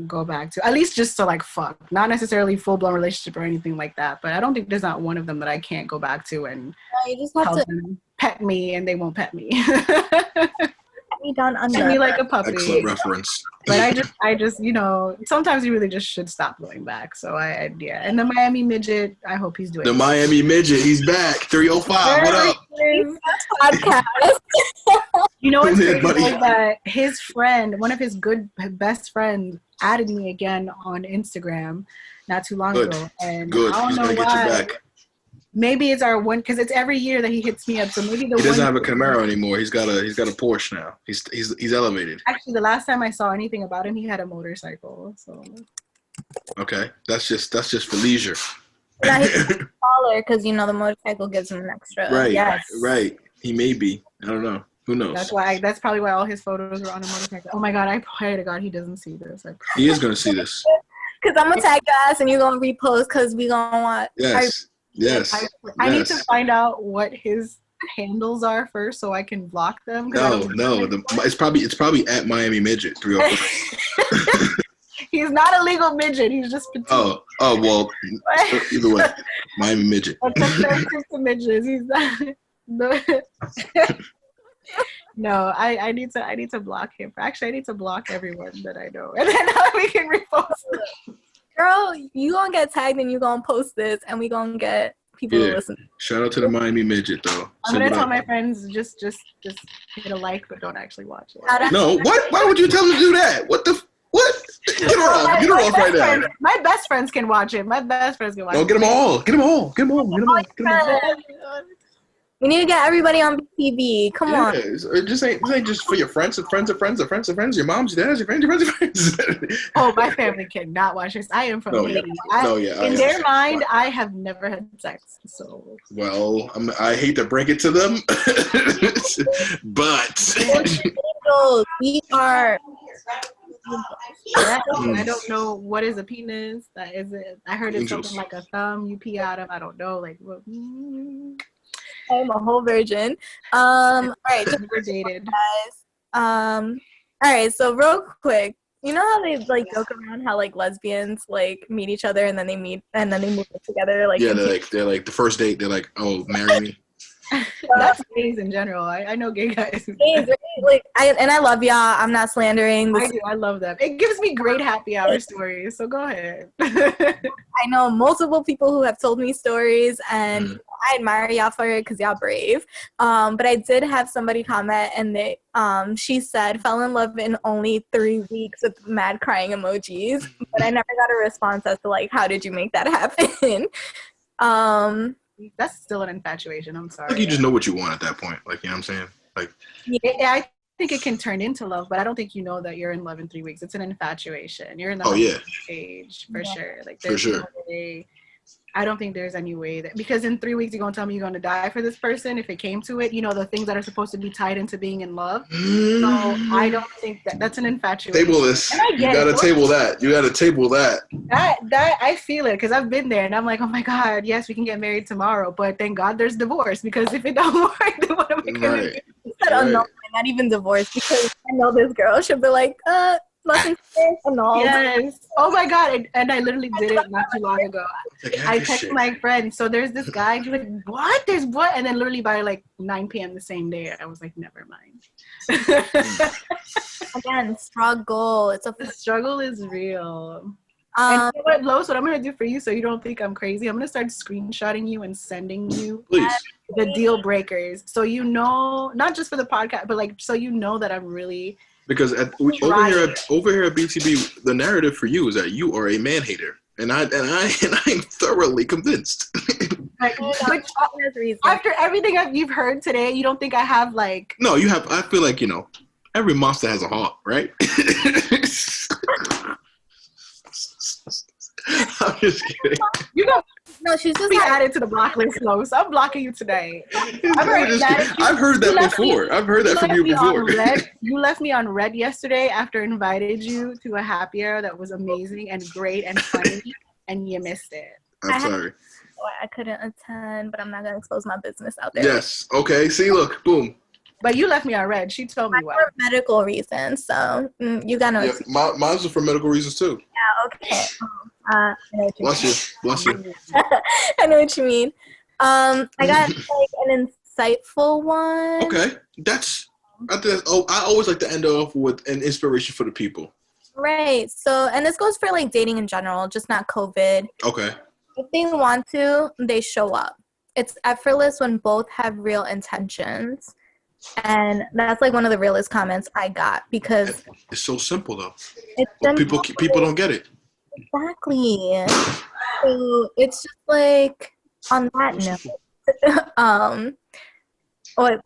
go back to. At least just to like fuck. Not necessarily full-blown relationship or anything like that, but I don't think there's not one of them that I can't go back to and You just have tell to them pet me and they won't pet me. be done under. Treat me like a puppy. Excellent reference. But I just, sometimes you really just should stop going back. So yeah. And the Miami Midget, I hope he's doing The Miami Midget, he's back. 305. What up? Podcast. You know what's Yeah, crazy buddy. is that his friend, one of his best friends, added me again on Instagram not too long Good. ago. And Good. I don't He's know gonna get why. you back. Maybe it's our one, because it's every year that he hits me up. So maybe He doesn't have a Camaro anymore. He's got a Porsche now. He's elevated. Actually, the last time I saw anything about him, he had a motorcycle. So Okay, that's just for leisure. Now he's taller because the motorcycle gives him an extra. Right. Yes. Right. He may be. I don't know. Who knows? that's probably why all his photos were on a motorcycle. Oh my God, I pray to God he doesn't see this. He is gonna see this. Because I'm gonna tag your ass and you're gonna repost because we gonna want. Yes. Yes. I need to find out what his handles are first so I can block them. No. It's probably at Miami Midget 305. He's not a legal midget. He's just petite. Oh well. Either way, Miami Midget. That's offensive to midgets. He's not. No, I need to block him. Actually, I need to block everyone that I know, and then we can repost it. Girl, you gonna get tagged and you gonna post this, and we gonna get people to listen. Shout out to the Miami Midget though. I'm gonna tell my friends just hit a like, but don't actually watch it. No, what? Why would you tell them to do that? What? Get her off. Get her off right now. My best friends can watch it. My best friends can watch it. No, get them all. Get them all. We need to get everybody on BTV. Come on. It just ain't just for your friends of friends of friends of friends of friends. Your moms, your dads, your friends, your friends, your friends. Oh, my family cannot watch this. I am from Haiti. In their mind, I have never had sex. So. Well, I hate to break it to them, but We are. I don't know what is a penis. That is it. I heard it's something like a thumb. You pee out of. I don't know. Like. I'm a whole virgin. All right, never dated. Guys. All right, so real quick, you know how they like joke around how like lesbians like meet each other and then they move in together. Like yeah, they're like the first date. They're like, oh, marry me. That's gays in general. I know gay guys. Gays, like I love y'all. I'm not slandering. I do. I love them. It gives me great happy hour stories. So go ahead. I know multiple people who have told me stories, and I admire y'all for it because y'all brave. But I did have somebody comment, and she said fell in love in only 3 weeks with mad crying emojis. But I never got a response as to like how did you make that happen. That's still an infatuation. I'm sorry. I think you just know what you want at that point. Like, you know what I'm saying? Like, yeah, I think it can turn into love, but I don't think you know that you're in love in 3 weeks. It's an infatuation. You're in the stage for sure. Like, there's no way I don't think there's any way that, because in 3 weeks you're gonna tell me you're gonna die for this person if it came to it. You know, the things that are supposed to be tied into being in love. So I don't think that's an infatuation. Table this. You gotta table that. You gotta table that. That I feel it because I've been there and I'm like, oh my God, yes, we can get married tomorrow, but thank God there's divorce, because if it don't work, then what am I gonna do? Not even divorce, because I know this girl. She'll be like, nothing annulled. Yes. Oh my God. And I literally did it not too long ago. I texted my friend. So there's this guy. And she's like, what? There's what? And then literally by like 9 p.m. the same day, I was like, never mind. Again, struggle. The struggle is real. And you know what, Lois, what I'm going to do for you so you don't think I'm crazy, I'm going to start screenshotting you and sending you the deal breakers. So you know, not just for the podcast, but like, so you know that I'm really... Because over here at BTB, the narrative for you is that you are a man hater, and I'm thoroughly convinced. After everything you've heard today, you don't think I have like? No, you have. I feel like every monster has a heart, right? I'm just kidding. No, she's just added to the block list, Lo. So I'm blocking you today. I've heard that before. I've heard that from you before. You left me on red yesterday after I invited you to a happy hour that was amazing and great and funny, and you missed it. I'm sorry. I couldn't attend, but I'm not going to expose my business out there. Yes. Okay. See, look. Boom. But you left me on red. She told me why. For medical reasons, so you got no excuse. Mine was for medical reasons, too. Yeah, okay. I know what you Bless you. I know what you mean. I got like an insightful one. Okay. I always like to end off with an inspiration for the people. Right. So, and this goes for like dating in general, just not COVID. Okay. If they want to, they show up. It's effortless when both have real intentions. And that's like one of the realest comments I got, because it's so simple though. But people don't get it. Exactly. So it's just like, on that note,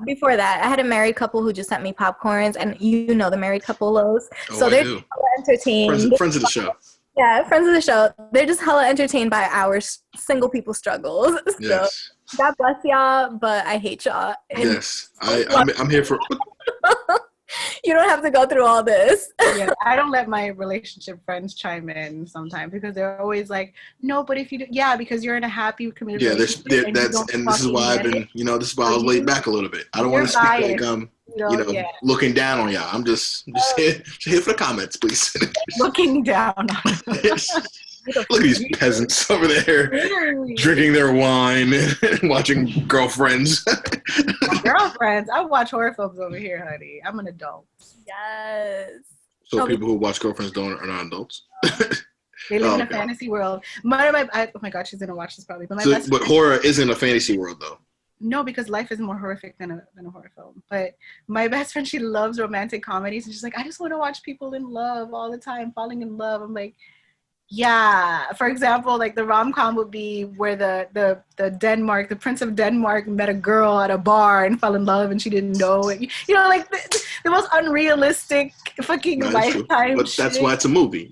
before that, I had a married couple who just sent me popcorns, and you know the married couple Lows. So they're entertained. Friends of the show. Yeah, friends of the show. They're just hella entertained by our single people struggles. So yes. God bless y'all, but I hate y'all. Yes, I'm here for... You don't have to go through all this. Yeah, I don't let my relationship friends chime in sometimes, because they're always like, no, but if you do, because you're in a happy community. Yeah, this is why I've been, this is why I was laid back a little bit. I don't want to speak like I'm, looking down on y'all. I'm just here for the comments, please. Looking down on Look at these peasants over there drinking their wine and watching girlfriends. Girlfriends? I watch horror films over here, honey. I'm an adult. Yes. So people who watch girlfriends are not adults? They live in a fantasy world. Oh my God, she's going to watch this probably. But horror isn't a fantasy world, though. No, because life is more horrific than a horror film. But my best friend, she loves romantic comedies. And she's like, I just want to watch people in love all the time, falling in love. I'm like, yeah. For example, like the rom-com would be where the Prince of Denmark met a girl at a bar and fell in love and she didn't know it. Like the most unrealistic fucking lifetime. But that's why it's a movie,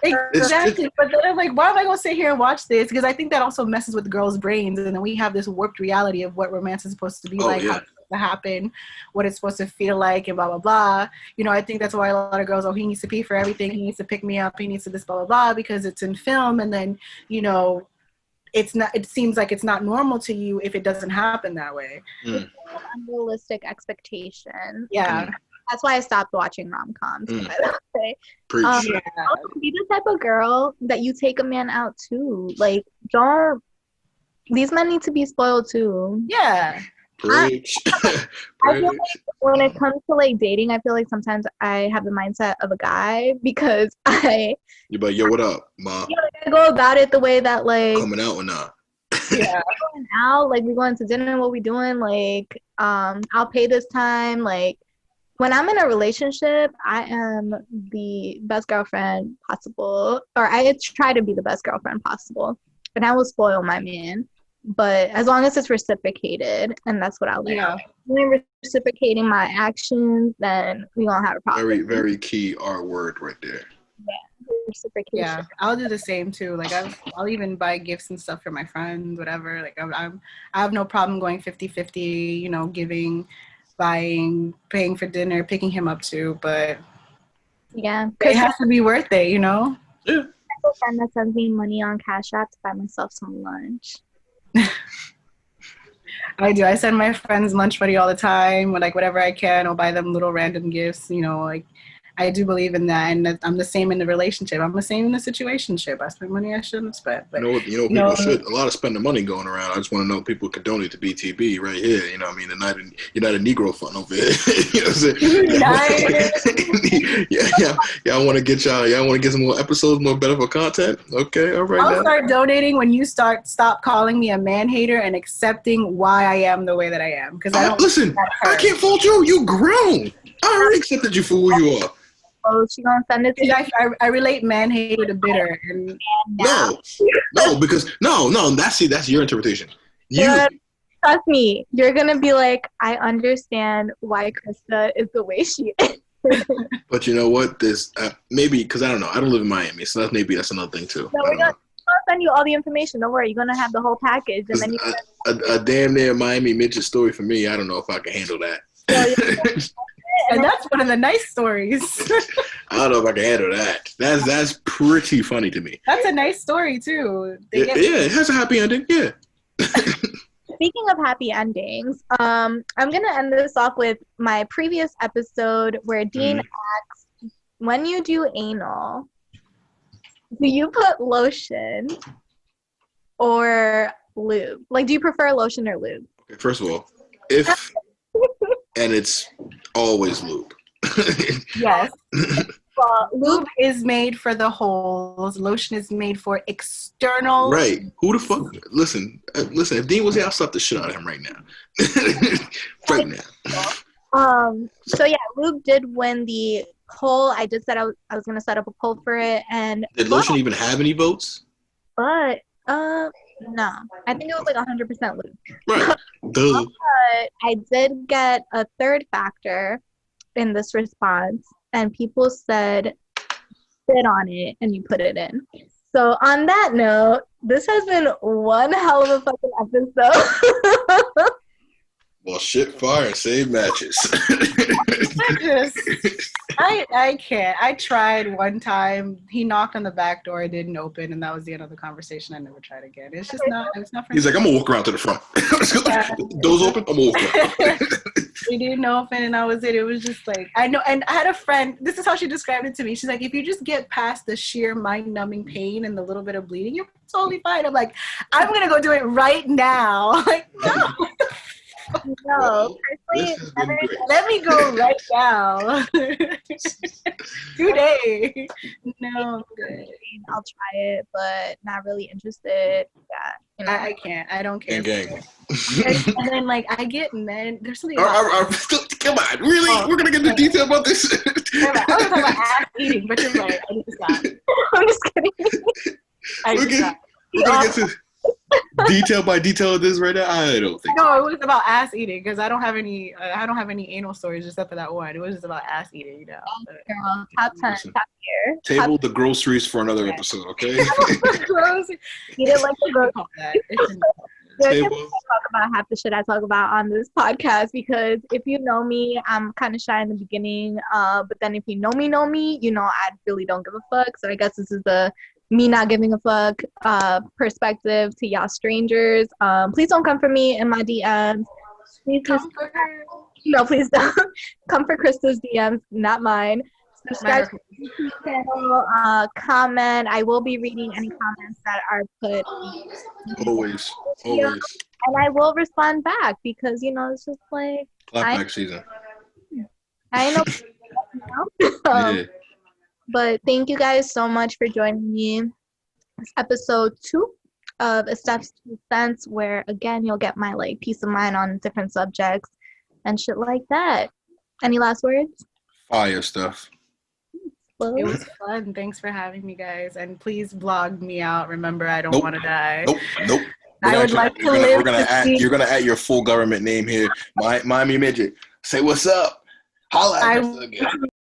Exactly. But then I'm like, why am I going to sit here and watch this? Because I think that also messes with girls' brains, and then we have this warped reality of what romance is supposed to be like. How to happen, what it's supposed to feel like, and blah blah blah. I think that's why a lot of girls, he needs to pee for everything, he needs to pick me up, he needs to this blah blah blah, because it's in film, and then it's not. It seems like it's not normal to you if it doesn't happen that way. Unrealistic expectation. Yeah. That's why I stopped watching rom-coms. Preach. Be the type of girl that you take a man out too. Like, these men need to be spoiled too. Yeah. Preach. I feel like when it comes to like dating, I feel like sometimes I have the mindset of a guy, because you're like, yo, what up, ma? I go about it the way that like coming out or not. Yeah. Going out, like we going to dinner, what we doing, like I'll pay this time. Like when I'm in a relationship, I am the best girlfriend possible, or I try to be the best girlfriend possible, and I will spoil my man. But as long as it's reciprocated, and that's what I learned. Yeah. When you're reciprocating my actions, then we won't have a problem. Very, very key R word right there. Yeah. reciprocation. Yeah, I'll do the same too. Like I'll even buy gifts and stuff for my friends, whatever. Like I have no problem going 50-50, you know, giving, buying, paying for dinner, picking him up too, but yeah, it has to be worth it, you know? Yeah. A friend that sends me money on Cash App to buy myself some lunch. I do. I send my friends lunch money all the time. Like whatever I can, I'll buy them little random gifts. You know, like I do believe in that, and I'm the same in the relationship. I'm the same in the situationship. I spend money I shouldn't have spent. But people should. A lot of spending money going around. I just want to know if people could donate to BTB right here. You know what I mean? United Negro Fund over here. You know what I'm saying? Yeah. I want to get y'all. Y'all want to get some more episodes, more better for content. Okay, all right. I'll start donating when you stop calling me a man hater and accepting why I am the way that I am. Because I don't listen. I can't fault you. You grown. I already accepted you for who you are. Oh, she gonna send it to you? I relate man hater to bitter. And because that's your interpretation. Trust me, you're gonna be like, I understand why Krista is the way she is. But you know what? This maybe because I don't know. I don't live in Miami, so that's another thing too. No, we're gonna send you all the information. Don't worry, you're gonna have the whole package, and then a damn near Miami midget story for me. I don't know if I can handle that. And that's one of the nice stories. I don't know if I can handle that. That's pretty funny to me. That's a nice story too. It has a happy ending. Yeah. Speaking of happy endings, I'm gonna end this off with my previous episode where Dean asks, when you do anal, do you put lotion or lube? Like, do you prefer lotion or lube? Okay, first of all, and it's always lube. Yes. Well, lube is made for the holes. Lotion is made for external. Right. Who the fuck? Listen. If Dean was here, I'll slap the shit out of him right now. Right now. So yeah, lube did win the poll. I just said I was gonna set up a poll for it, and did lotion even have any votes? But no, I think it was like 100% lube. Right. Duh. But I did get a third factor in this response, and people said sit on it and you put it in. So on that note, this has been one hell of a fucking episode. Well, shit, fire, and save matches. I can't. I tried one time. He knocked on the back door. It didn't open, and that was the end of the conversation. I never tried again. It's just not. It's not for He's me. like, I'm gonna walk around to the front. Doors open. I'm gonna walk around. It didn't open, and that was it. It was just like I know. And I had a friend. This is how she described it to me. She's like, if you just get past the sheer mind-numbing pain and the little bit of bleeding, you're totally fine. I'm like, I'm gonna go do it right now. Like, no. No, let me go right now. Today. No, I'm good. I'll try it, but not really interested. Yeah, you know. I can't. I don't care. Gang. And then, like, I get men. There's something. Come on, really? Oh, we're gonna get into detail about this. I was talking about ass eating, but you're right. I need to stop. I'm just kidding. We're gonna get to detail by detail of this right now. I don't think. No, it was about ass eating because I don't have any anal stories except for that one. It was just about ass eating, you know. Girl, top 10, top tier. Table the groceries for another episode, okay? You didn't like the groceries. We're going to talk about half the shit I talk about on this podcast because if you know me, I'm kind of shy in the beginning. But then if you know me, you know I really don't give a fuck. So I guess this is the me not giving a fuck perspective to y'all strangers. Please don't come for me in my DMs. Please no, please don't. Come for Krista's DMs, not mine. Subscribe to the channel, comment. I will be reading any comments that are put. Always. And I will respond back because, you know, it's just like. Clapback season. I know. Yeah. But thank you guys so much for joining me. It's episode 2 of Esteff's 2 Cents, where again you'll get my like peace of mind on different subjects and shit like that. Any last words? Fire stuff. It was fun. Thanks for having me, guys. And please blog me out. Remember, I don't want to die. Nope. I would like to live. You're gonna add your full government name here. Miami Midget. Say what's up. Holla at us again.